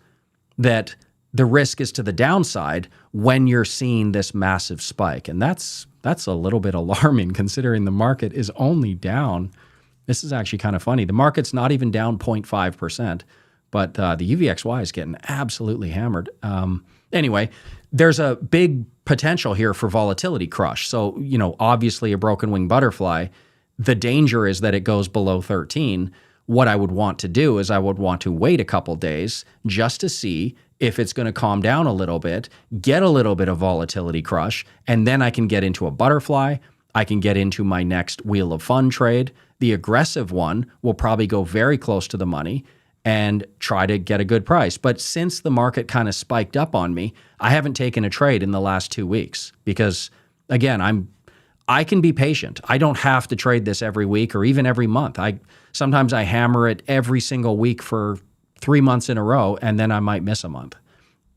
that the risk is to the downside when you're seeing this massive spike. And that's a little bit alarming considering the market is only down. This is actually kind of funny. The market's not even down 0.5%, but the UVXY is getting absolutely hammered. Anyway, there's a big potential here for volatility crush. So, obviously a broken wing butterfly, the danger is that it goes below 13. What I would want to do is I would want to wait a couple days just to see if it's going to calm down a little bit, get a little bit of volatility crush, and then I can get into a butterfly. I can get into my next Wheel of Fun trade. The aggressive one will probably go very close to the money and try to get a good price. But since the market kind of spiked up on me, I haven't taken a trade in the last 2 weeks because, again, I can be patient. I don't have to trade this every week or even every month. Sometimes I hammer it every single week for 3 months in a row, and then I might miss a month.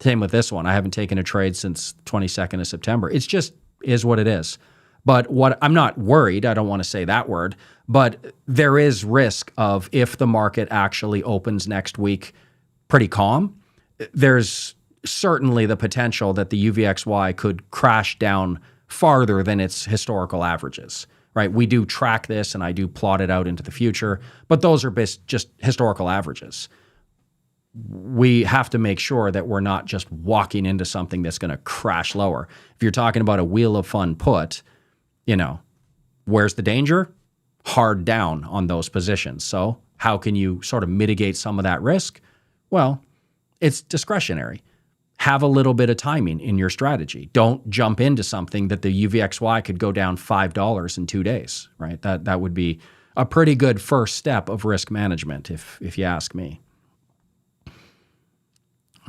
Same with this one. I haven't taken a trade since 22nd of September. It's just is what it is. But I'm not worried. I don't want to say that word, but there is risk of if the market actually opens next week pretty calm, there's certainly the potential that the UVXY could crash down farther than its historical averages, right? We do track this and I do plot it out into the future, but those are just historical averages. We have to make sure that we're not just walking into something that's going to crash lower. If you're talking about a Wheel of Fun put, where's the danger? Hard down on those positions. So how can you sort of mitigate some of that risk? Well, it's discretionary. Have a little bit of timing in your strategy. Don't jump into something that the UVXY could go down $5 in 2 days, right? That would be a pretty good first step of risk management, if you ask me.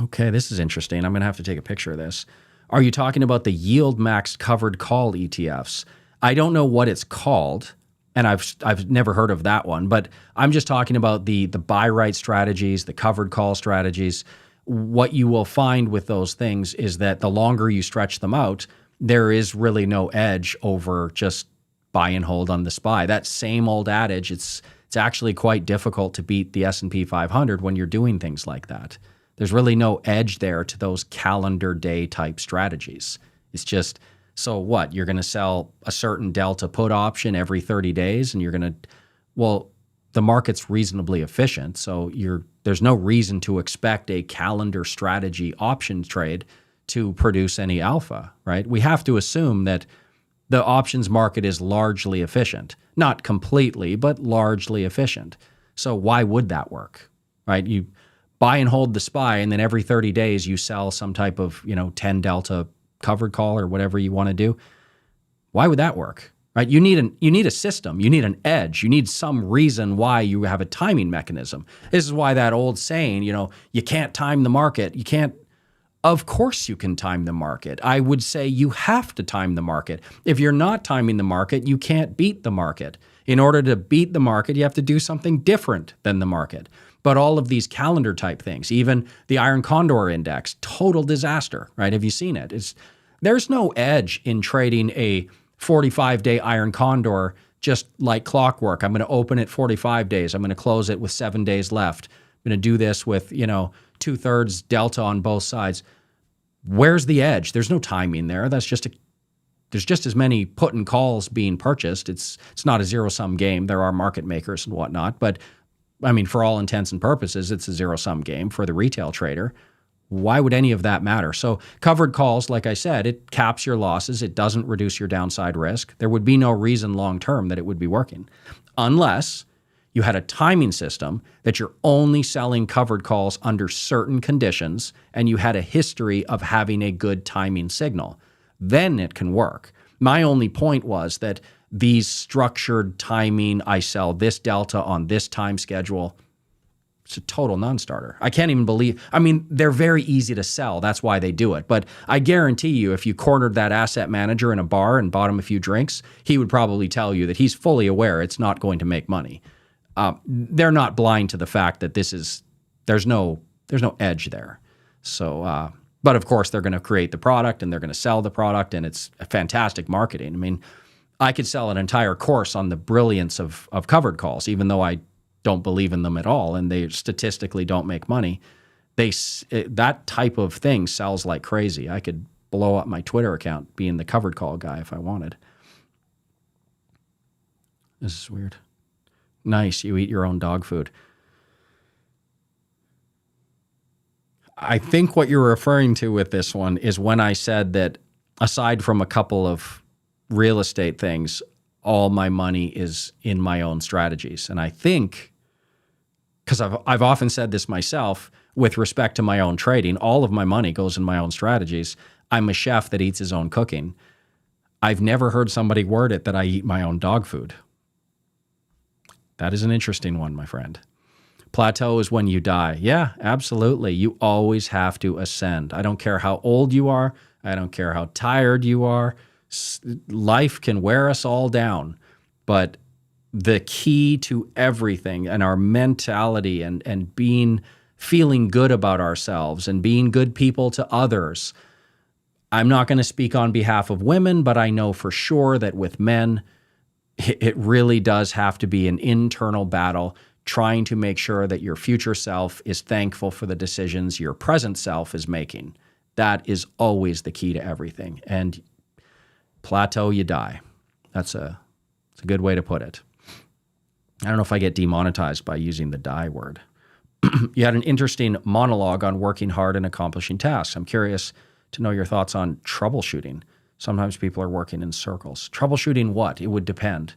Okay, this is interesting. I'm going to have to take a picture of this. Are you talking about the yield maxed covered call ETFs? I don't know what it's called, and I've never heard of that one, but I'm just talking about the buy right strategies, the covered call strategies. What you will find with those things is that the longer you stretch them out, there is really no edge over just buy and hold on the SPY. That same old adage, it's actually quite difficult to beat the S&P 500 when you're doing things like that. There's really no edge there to those calendar day type strategies. It's just, so what? You're going to sell a certain delta put option every 30 days and you're going to, well, the market's reasonably efficient, so there's no reason to expect a calendar strategy option trade to produce any alpha, right? We have to assume that the options market is largely efficient. Not completely, but largely efficient. So why would that work, right? You buy and hold the SPY, and then every 30 days you sell some type of 10 delta covered call or whatever you want to do. Why would that work, right? You need a system. You need an edge. You need some reason why you have a timing mechanism. This is why that old saying, you can't time the market. You can't. Of course you can time the market. I would say you have to time the market. If you're not timing the market, you can't beat the market. In order to beat the market, you have to do something different than the market. But all of these calendar type things, even the Iron Condor Index, total disaster, right? Have you seen it? There's no edge in trading a 45-day Iron Condor just like clockwork. I'm going to open it 45 days. I'm going to close it with 7 days left. I'm going to do this with, 2/3 delta on both sides. Where's the edge? There's no timing there. There's just as many put and calls being purchased. It's not a zero-sum game. There are market makers and whatnot, but I mean, for all intents and purposes, it's a zero-sum game for the retail trader. Why would any of that matter? So covered calls, like I said, it caps your losses. It doesn't reduce your downside risk. There would be no reason long-term that it would be working unless you had a timing system that you're only selling covered calls under certain conditions and you had a history of having a good timing signal. Then it can work. My only point was that these structured timing, I sell this delta on this time schedule, it's a total non-starter. I can't even believe, they're very easy to sell. That's why they do it. But I guarantee you, if you cornered that asset manager in a bar and bought him a few drinks, he would probably tell you that he's fully aware it's not going to make money. They're not blind to the fact that there's no edge there. So, but of course they're going to create the product and they're going to sell the product, and it's a fantastic marketing. I could sell an entire course on the brilliance of covered calls, even though I don't believe in them at all and they statistically don't make money. That type of thing sells like crazy. I could blow up my Twitter account being the covered call guy if I wanted. This is weird. Nice, you eat your own dog food. I think what you're referring to with this one is when I said that aside from a couple of real estate things, all my money is in my own strategies. And I think, because I've often said this myself with respect to my own trading, all of my money goes in my own strategies. I'm a chef that eats his own cooking. I've never heard somebody word it that I eat my own dog food. That is an interesting one, my friend. Plateau is when you die. Yeah, absolutely. You always have to ascend. I don't care how old you are. I don't care how tired you are. Life can wear us all down. But the key to everything and our mentality and feeling good about ourselves and being good people to others. I'm not going to speak on behalf of women, but I know for sure that with men, it really does have to be an internal battle, trying to make sure that your future self is thankful for the decisions your present self is making. That is always the key to everything. And plateau, you die. It's a good way to put it. I don't know if I get demonetized by using the die word. You had an interesting monologue on working hard and accomplishing tasks. I'm curious to know your thoughts on troubleshooting. Sometimes people are working in circles. Troubleshooting what? It would depend.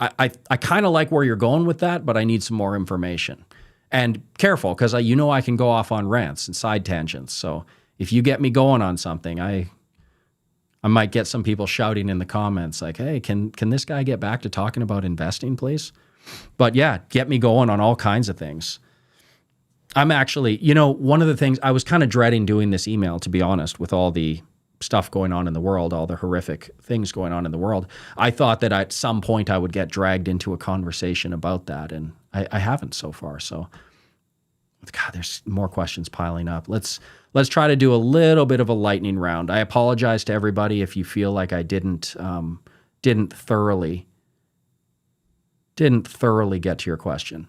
I kind of like where you're going with that, but I need some more information. And careful, because I can go off on rants and side tangents. So if you get me going on something, I'm I might get some people shouting in the comments like, hey, can this guy get back to talking about investing, please? But yeah, get me going on all kinds of things. I'm actually, one of the things I was kind of dreading doing this email, to be honest, with all the stuff going on in the world, all the horrific things going on in the world. I thought that at some point I would get dragged into a conversation about that, and I haven't so far. So, God, there's more questions piling up. Let's try to do a little bit of a lightning round. I apologize to everybody if you feel like I didn't thoroughly get to your question.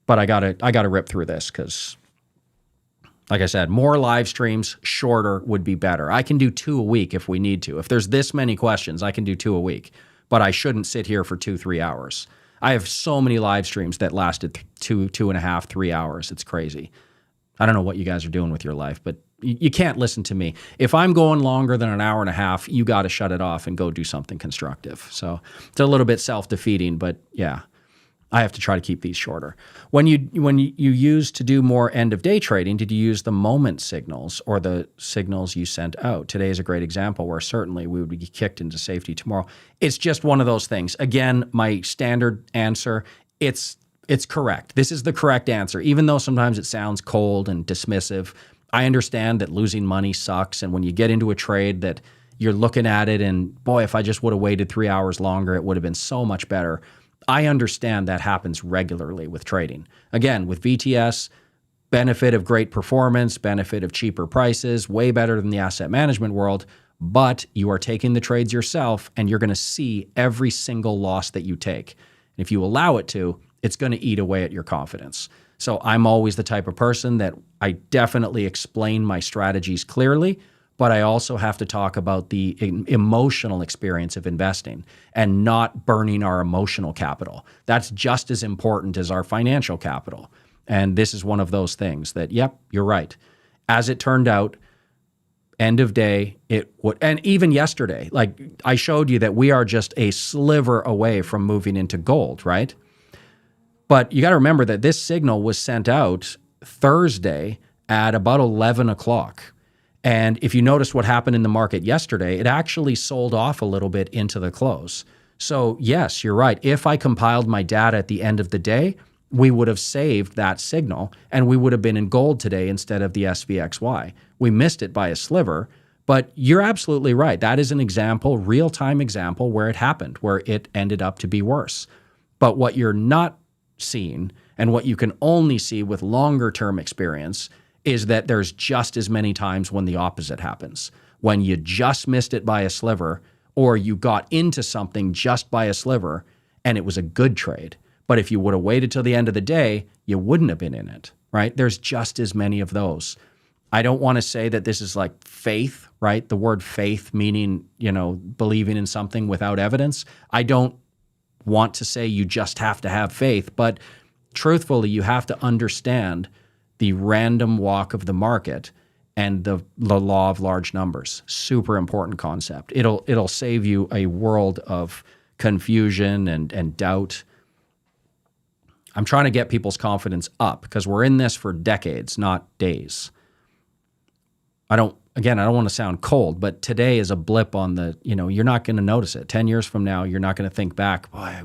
But I gotta rip through this because, like I said, more live streams, shorter would be better. I can do 2 a week if we need to. If there's this many questions, I can do 2 a week. But I shouldn't sit here for 2-3 hours. I have so many live streams that lasted 2.5, 3 hours. It's crazy. I don't know what you guys are doing with your life, but you can't listen to me. If I'm going longer than an hour and a half, you got to shut it off and go do something constructive. So it's a little bit self-defeating, but yeah. I have to try to keep these shorter. When you use to do more end of day trading, did you use the moment signals or the signals you sent out? Today is a great example where certainly we would be kicked into safety tomorrow. It's just one of those things. Again, my standard answer, it's correct. This is the correct answer. Even though sometimes it sounds cold and dismissive, I understand that losing money sucks. And when you get into a trade that you're looking at it and boy, if I just would have waited 3 hours longer, it would have been so much better. I understand that happens regularly with trading. Again, with VTS, benefit of great performance, benefit of cheaper prices, way better than the asset management world, but you are taking the trades yourself and you're going to see every single loss that you take. And if you allow it to, it's going to eat away at your confidence. So I'm always the type of person that I definitely explain my strategies clearly, but I also have to talk about the emotional experience of investing and not burning our emotional capital. That's just as important as our financial capital. And this is one of those things that, yep, you're right. As it turned out, end of day, it would, and even yesterday, like I showed you that we are just a sliver away from moving into gold, right? But you got to remember that this signal was sent out Thursday at about 11 o'clock. And if you notice what happened in the market yesterday, it actually sold off a little bit into the close. So yes, you're right. If I compiled my data at the end of the day, we would have saved that signal and we would have been in gold today instead of the SVXY. We missed it by a sliver, but you're absolutely right. That is an example, real-time example where it happened, where it ended up to be worse. But what you're not seeing and what you can only see with longer-term experience is that there's just as many times when the opposite happens. When you just missed it by a sliver or you got into something just by a sliver and it was a good trade. But if you would have waited till the end of the day, you wouldn't have been in it, right? There's just as many of those. I don't want to say that this is like faith, right? The word faith meaning, believing in something without evidence. I don't want to say you just have to have faith, but truthfully, you have to understand the random walk of the market and the law of large numbers. Super important concept. It'll save you a world of confusion and doubt. I'm trying to get people's confidence up because we're in this for decades, not days. I don't want to sound cold, but today is a blip on the, you're not going to notice it. 10 years from now, you're not going to think back, boy, I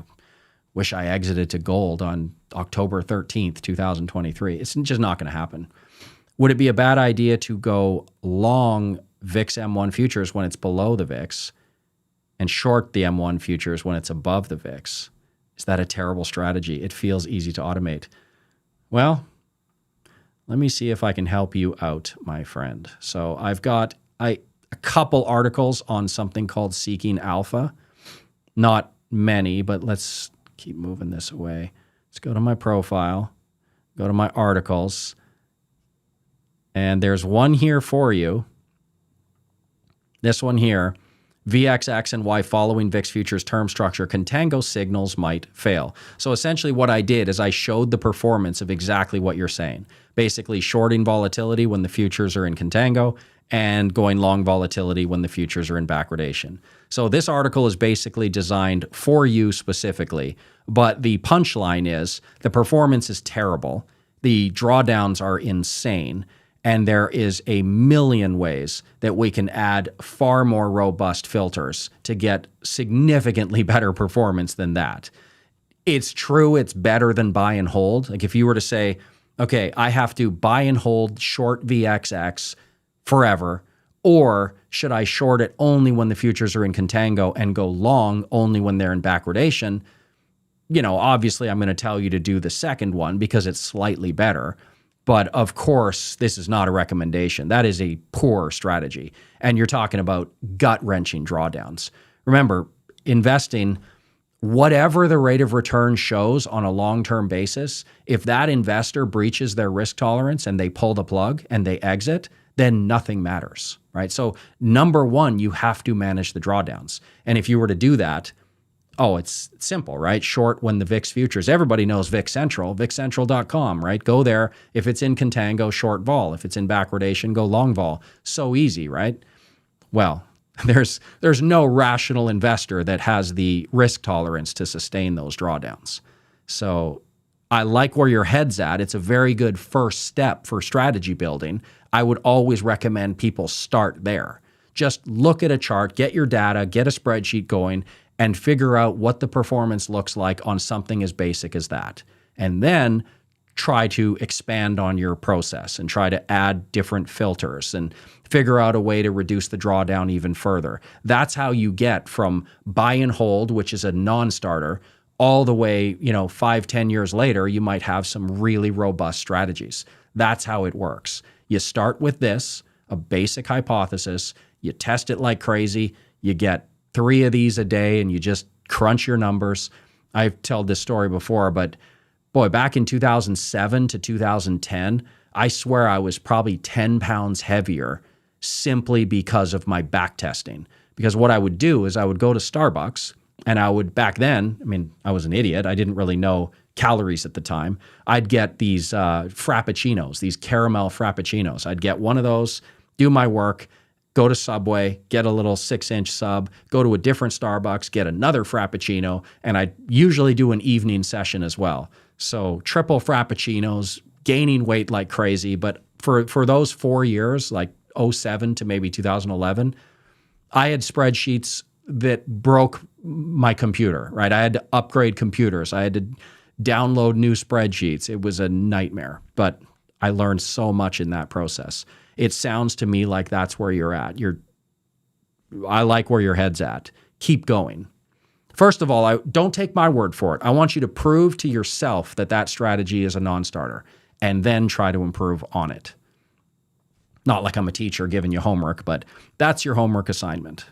wish I exited to gold on October 13th, 2023. It's just not going to happen. Would it be a bad idea to go long VIX M1 futures when it's below the VIX and short the M1 futures when it's above the VIX? Is that a terrible strategy? It feels easy to automate. Well, let me see if I can help you out, my friend. So I've got a couple articles on something called Seeking Alpha. Not many, but let's keep moving this away. Let's go to my profile, go to my articles, and there's one here for you. This one here, VXX and why following VIX Futures Term Structure Contango signals might fail. So essentially what I did is I showed the performance of exactly what you're saying. Basically shorting volatility when the futures are in Contango and going long volatility when the futures are in backwardation. So this article is basically designed for you specifically, but the punchline is the performance is terrible. The drawdowns are insane. And there is a million ways that we can add far more robust filters to get significantly better performance than that. It's true, it's better than buy and hold. Like if you were to say, okay, I have to buy and hold short VXX forever, or should I short it only when the futures are in contango and go long only when they're in backwardation? You know, obviously I'm going to tell you to do the second one because it's slightly better. But of course, this is not a recommendation. That is a poor strategy. And you're talking about gut-wrenching drawdowns. Remember, investing, whatever the rate of return shows on a long-term basis, if that investor breaches their risk tolerance and they pull the plug and they exit, then nothing matters, right? So number one, you have to manage the drawdowns. And if you were to do that, oh, it's simple, right? Short when the VIX futures. Everybody knows VIX Central, VIXCentral.com, right? Go there. If it's in contango, short vol. If it's in backwardation, go long vol. So easy, right? Well, there's no rational investor that has the risk tolerance to sustain those drawdowns. So I like where your head's at. It's a very good first step for strategy building. I would always recommend people start there. Just look at a chart, get your data, get a spreadsheet going, and figure out what the performance looks like on something as basic as that. And then try to expand on your process and try to add different filters and figure out a way to reduce the drawdown even further. That's how you get from buy and hold, which is a non-starter, all the way, 5-10 years later, you might have some really robust strategies. That's how it works. You start with this, a basic hypothesis, you test it like crazy, you get 3 of these a day and you just crunch your numbers. I've told this story before, but boy, back in 2007 to 2010, I swear I was probably 10 pounds heavier simply because of my back testing. Because what I would do is I would go to Starbucks and I would, back then, I was an idiot. I didn't really know calories at the time. I'd get these frappuccinos, these caramel frappuccinos. I'd get one of those, do my work, go to Subway, get a little 6-inch sub, go to a different Starbucks, get another Frappuccino, and I usually do an evening session as well. So triple Frappuccinos, gaining weight like crazy. But for those 4 years, like 07 to maybe 2011, I had spreadsheets that broke my computer, right? I had to upgrade computers. I had to download new spreadsheets. It was a nightmare, but I learned so much in that process. It sounds to me like that's where you're at. I like where your head's at. Keep going. First of all, don't take my word for it. I want you to prove to yourself that that strategy is a non-starter and then try to improve on it. Not like I'm a teacher giving you homework, but that's your homework assignment.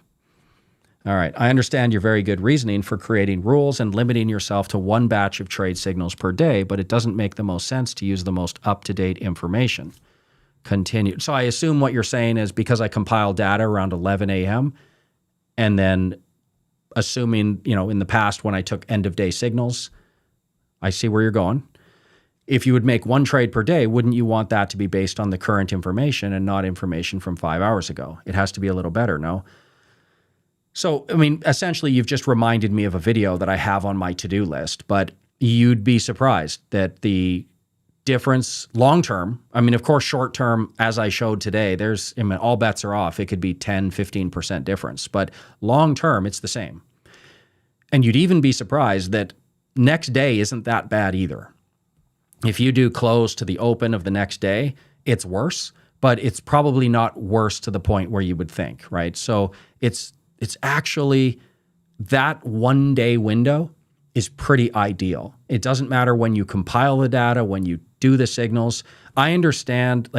All right, I understand your very good reasoning for creating rules and limiting yourself to one batch of trade signals per day, but it doesn't make the most sense to use the most up-to-date information. Continue. So I assume what you're saying is because I compile data around 11 a.m. and then assuming, in the past when I took end-of-day signals, I see where you're going. If you would make one trade per day, wouldn't you want that to be based on the current information and not information from 5 hours ago? It has to be a little better, no? So, essentially, you've just reminded me of a video that I have on my to-do list, but you'd be surprised that the difference long-term, of course, short-term, as I showed today, all bets are off. It could be 10, 15% difference, but long-term, it's the same. And you'd even be surprised that next day isn't that bad either. If you do close to the open of the next day, it's worse, but it's probably not worse to the point where you would think, right? So it's actually that 1 day window is pretty ideal. It doesn't matter when you compile the data, when you do the signals. I understand,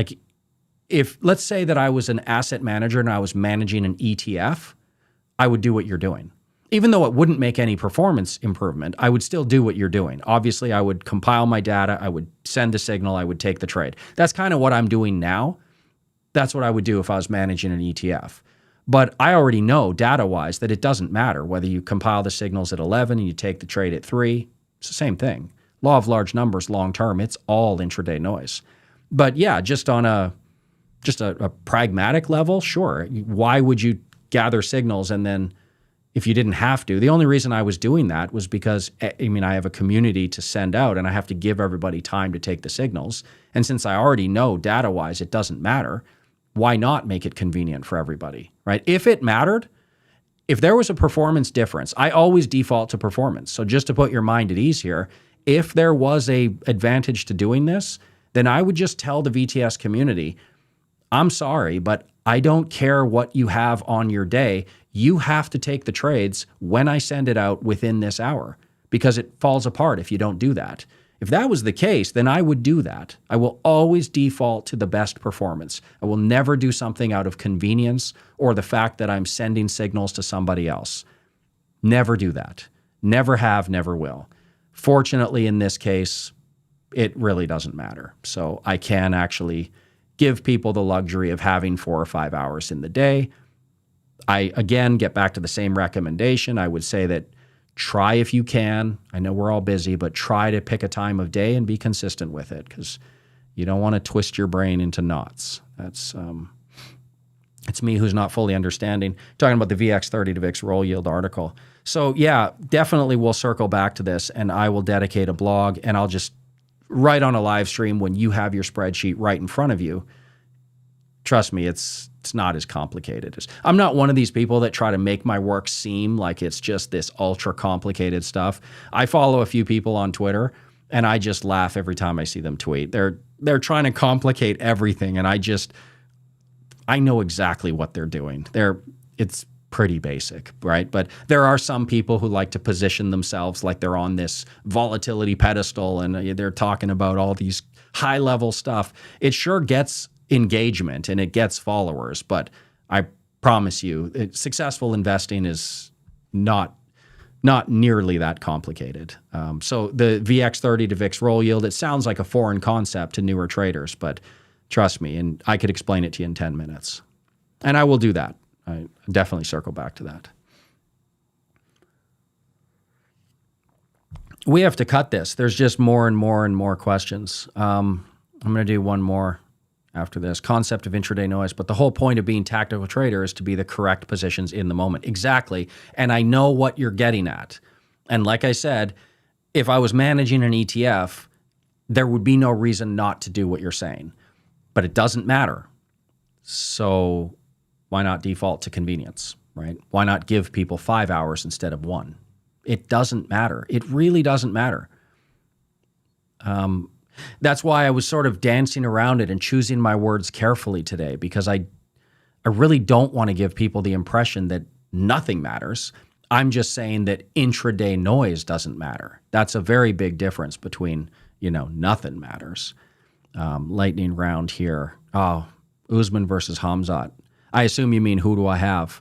if let's say that I was an asset manager and I was managing an ETF, I would do what you're doing. Even though it wouldn't make any performance improvement, I would still do what you're doing. Obviously, I would compile my data, I would send the signal, I would take the trade. That's kind of what I'm doing now. That's what I would do if I was managing an ETF. But I already know data-wise that it doesn't matter whether you compile the signals at 11 and you take the trade at 3. It's the same thing. Law of large numbers long-term, it's all intraday noise. But yeah, just on a pragmatic level, sure. Why would you gather signals and then if you didn't have to. The only reason I was doing that was because, I mean, I have a community to send out and I have to give everybody time to take the signals. And since I already know data-wise it doesn't matter, why not make it convenient for everybody, right? If it mattered, if there was a performance difference, I always default to performance. So just to put your mind at ease here, if there was a advantage to doing this, then I would just tell the VTS community, I'm sorry, but I don't care what you have on your day. You have to take the trades when I send it out within this hour, because it falls apart if you don't do that. If that was the case, then I would do that. I will always default to the best performance. I will never do something out of convenience or the fact that I'm sending signals to somebody else. Never do that. Never have, never will. Fortunately, in this case, it really doesn't matter. So I can actually give people the luxury of having 4 or 5 hours in the day. I, again, get back to the same recommendation. I would say that try if you can. I know we're all busy, but try to pick a time of day and be consistent with it, because you don't want to twist your brain into knots. That's it's me who's not fully understanding. Talking about the VX30 to VIX roll yield article. So yeah, definitely we'll circle back to this, and I will dedicate a blog, and I'll just write on a live stream when you have your spreadsheet right in front of you. Trust me, it's not as complicated as, I'm not one of these people that try to make my work seem like it's just this ultra complicated stuff. I follow a few people on Twitter and I just laugh every time I see them tweet. They're trying to complicate everything, and I know exactly what they're doing. It's pretty basic, right? But there are some people who like to position themselves like they're on this volatility pedestal and they're talking about all these high level stuff. It sure gets engagement and it gets followers, but I promise you, successful investing is not nearly that complicated. So the VX30 to VIX roll yield, it sounds like a foreign concept to newer traders, but trust me, and I could explain it to you in 10 minutes. And I will do that. I definitely circle back to that. We have to cut this. There's just more and more and more questions. I'm going to do one more after this. Concept of intraday noise, but the whole point of being tactical trader is to be the correct positions in the moment. Exactly. And I know what you're getting at. And like I said, if I was managing an ETF, there would be no reason not to do what you're saying. But it doesn't matter. So why not default to convenience, right? Why not give people 5 hours instead of 1? It doesn't matter. It really doesn't matter. That's why I was sort of dancing around it and choosing my words carefully today, because I really don't want to give people the impression that nothing matters. I'm just saying that intraday noise doesn't matter. That's a very big difference between, nothing matters. Lightning round here. Oh, Usman versus Hamzat. I assume you mean who do I have?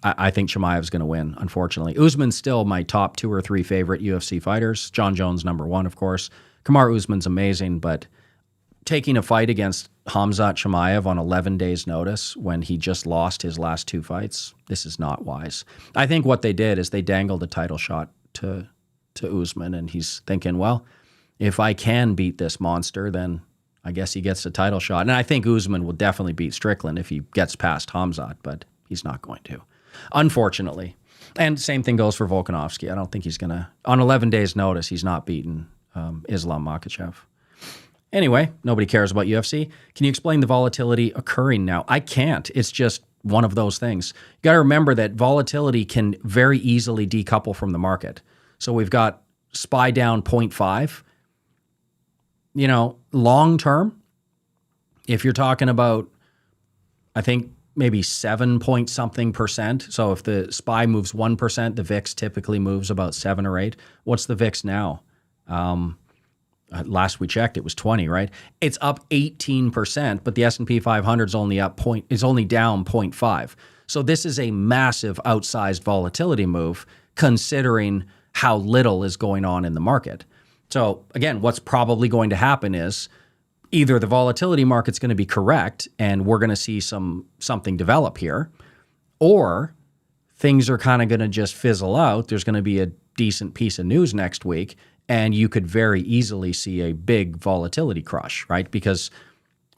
I think Chimaev's going to win, unfortunately. Usman's still my top 2 or 3 favorite UFC fighters. John Jones, number 1, of course. Kamaru Usman's amazing, but taking a fight against Hamzat Chimaev on 11 days' notice when he just lost his last 2 fights, this is not wise. I think what they did is they dangled a title shot to Usman, and he's thinking, well, if I can beat this monster, then I guess he gets the title shot. And I think Usman will definitely beat Strickland if he gets past Hamzat, but he's not going to, unfortunately. And same thing goes for Volkanovski. I don't think he's going to, on 11 days' notice, he's not beaten Islam Makhachev. Anyway, nobody cares about UFC. Can you explain the volatility occurring now? I can't. It's just one of those things. You got to remember that volatility can very easily decouple from the market. So we've got SPY down 0.5. Long term, if you're talking about, I think maybe 7 point something percent. So if the SPY moves 1%, the VIX typically moves about 7 or 8. What's the VIX now? Last we checked, it was 20, right? It's up 18%, but the S&P 500 is only down 0.5. So this is a massive outsized volatility move, considering how little is going on in the market. So again, what's probably going to happen is either the volatility market's going to be correct and we're going to see something develop here, or things are kind of going to just fizzle out. There's going to be a decent piece of news next week, and you could very easily see a big volatility crush, right? Because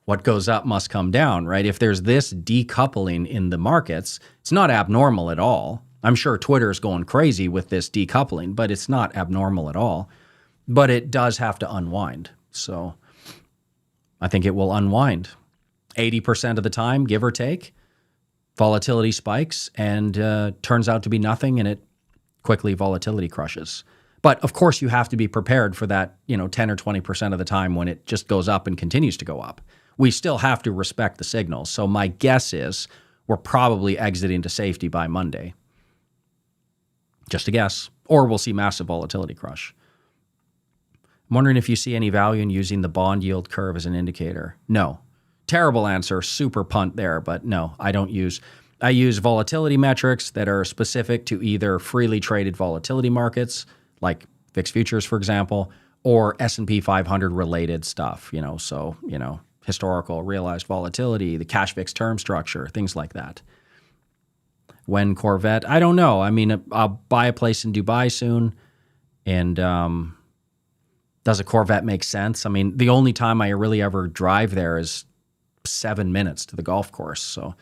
what goes up must come down, right? If there's this decoupling in the markets, it's not abnormal at all. I'm sure Twitter is going crazy with this decoupling, but it's not abnormal at all. But it does have to unwind. So I think it will unwind 80% of the time, give or take. Volatility spikes and turns out to be nothing, and it quickly volatility crushes. But of course, you have to be prepared for that, 10 or 20% of the time when it just goes up and continues to go up. We still have to respect the signals. So my guess is we're probably exiting to safety by Monday. Just a guess. Or we'll see massive volatility crush. I'm wondering if you see any value in using the bond yield curve as an indicator. No. Terrible answer, super punt there, but no, I use volatility metrics that are specific to either freely traded volatility markets, like VIX Futures, for example, or S&P 500 related stuff, historical realized volatility, the cash VIX term structure, things like that. When Corvette, I don't know. I mean, I'll buy a place in Dubai soon, and does a Corvette make sense? I mean, the only time I really ever drive there is 7 minutes to the golf course. So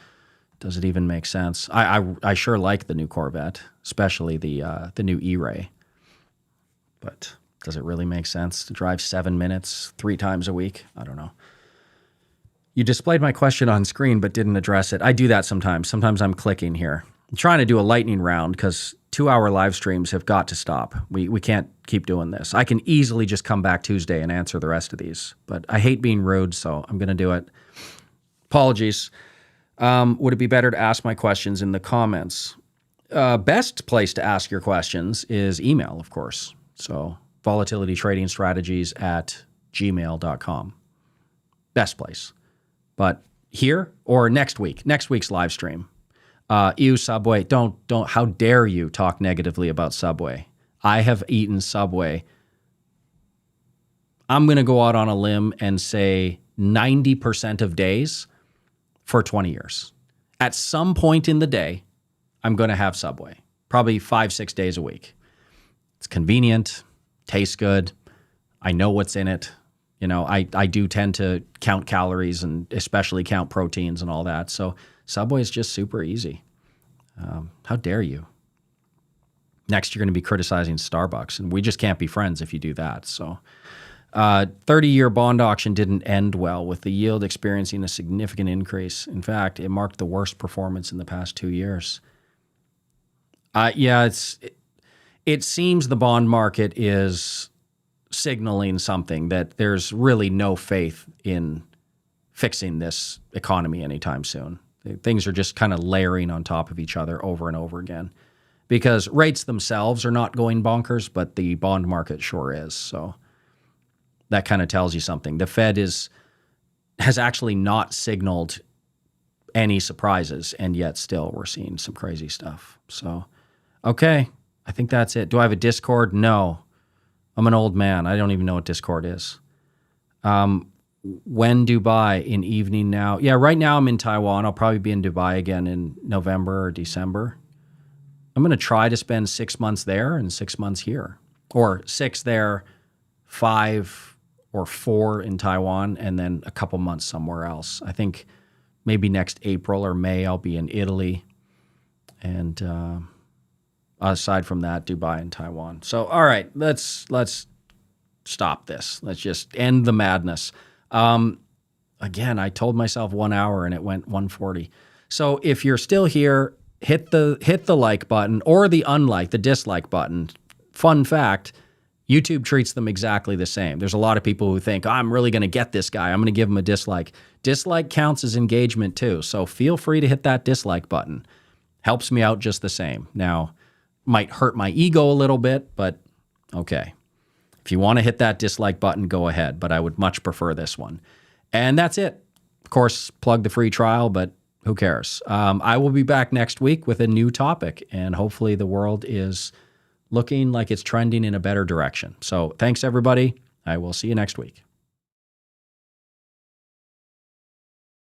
does it even make sense? I sure like the new Corvette, especially the new E-Ray. But does it really make sense to drive 7 minutes 3 times a week? I don't know. You displayed my question on screen but didn't address it. I do that sometimes. Sometimes I'm clicking here. I'm trying to do a lightning round because 2-hour live streams have got to stop. We can't keep doing this. I can easily just come back Tuesday and answer the rest of these. But I hate being rude, so I'm going to do it. Apologies. Would it be better to ask my questions in the comments? Best place to ask your questions is email, of course. So volatilitytradingstrategies@gmail.com. Best place. But here or next week's live stream. Ew, Subway. Don't, how dare you talk negatively about Subway? I have eaten Subway. I'm going to go out on a limb and say 90% of days for 20 years. At some point in the day, I'm going to have Subway, probably 5-6 days a week. It's convenient, tastes good. I know what's in it. I do tend to count calories and especially count proteins and all that. So Subway is just super easy. How dare you? Next, you're going to be criticizing Starbucks, and we just can't be friends if you do that. So 30-year bond auction didn't end well, with the yield experiencing a significant increase. In fact, it marked the worst performance in the past 2 years. It seems the bond market is signaling something, that there's really no faith in fixing this economy anytime soon. Things are just kind of layering on top of each other over and over again, because rates themselves are not going bonkers, but the bond market sure is. So that kind of tells you something. The Fed has actually not signaled any surprises, and yet still we're seeing some crazy stuff. So, okay, I think that's it. Do I have a Discord? No. I'm an old man. I don't even know what Discord is. When Dubai? In evening now? Yeah, right now I'm in Taiwan. I'll probably be in Dubai again in November or December. I'm going to try to spend 6 months there and 6 months here. Or 6 there, 5 or 4 in Taiwan, and then a couple months somewhere else. I think maybe next April or May I'll be in Italy. And aside from that, Dubai and Taiwan. So, all right, let's stop this. Let's just end the madness. Again, I told myself 1 hour and it went 1:40. So if you're still here, hit the like button or the dislike button. Fun fact, YouTube treats them exactly the same. There's a lot of people who think, I'm really going to get this guy. I'm going to give him a dislike. Dislike counts as engagement too. So feel free to hit that dislike button. Helps me out just the same. Now, might hurt my ego a little bit, but okay. If you want to hit that dislike button, go ahead, but I would much prefer this one. And that's it. Of course, plug the free trial, but who cares? I will be back next week with a new topic, and hopefully the world is looking like it's trending in a better direction. So thanks, everybody. I will see you next week.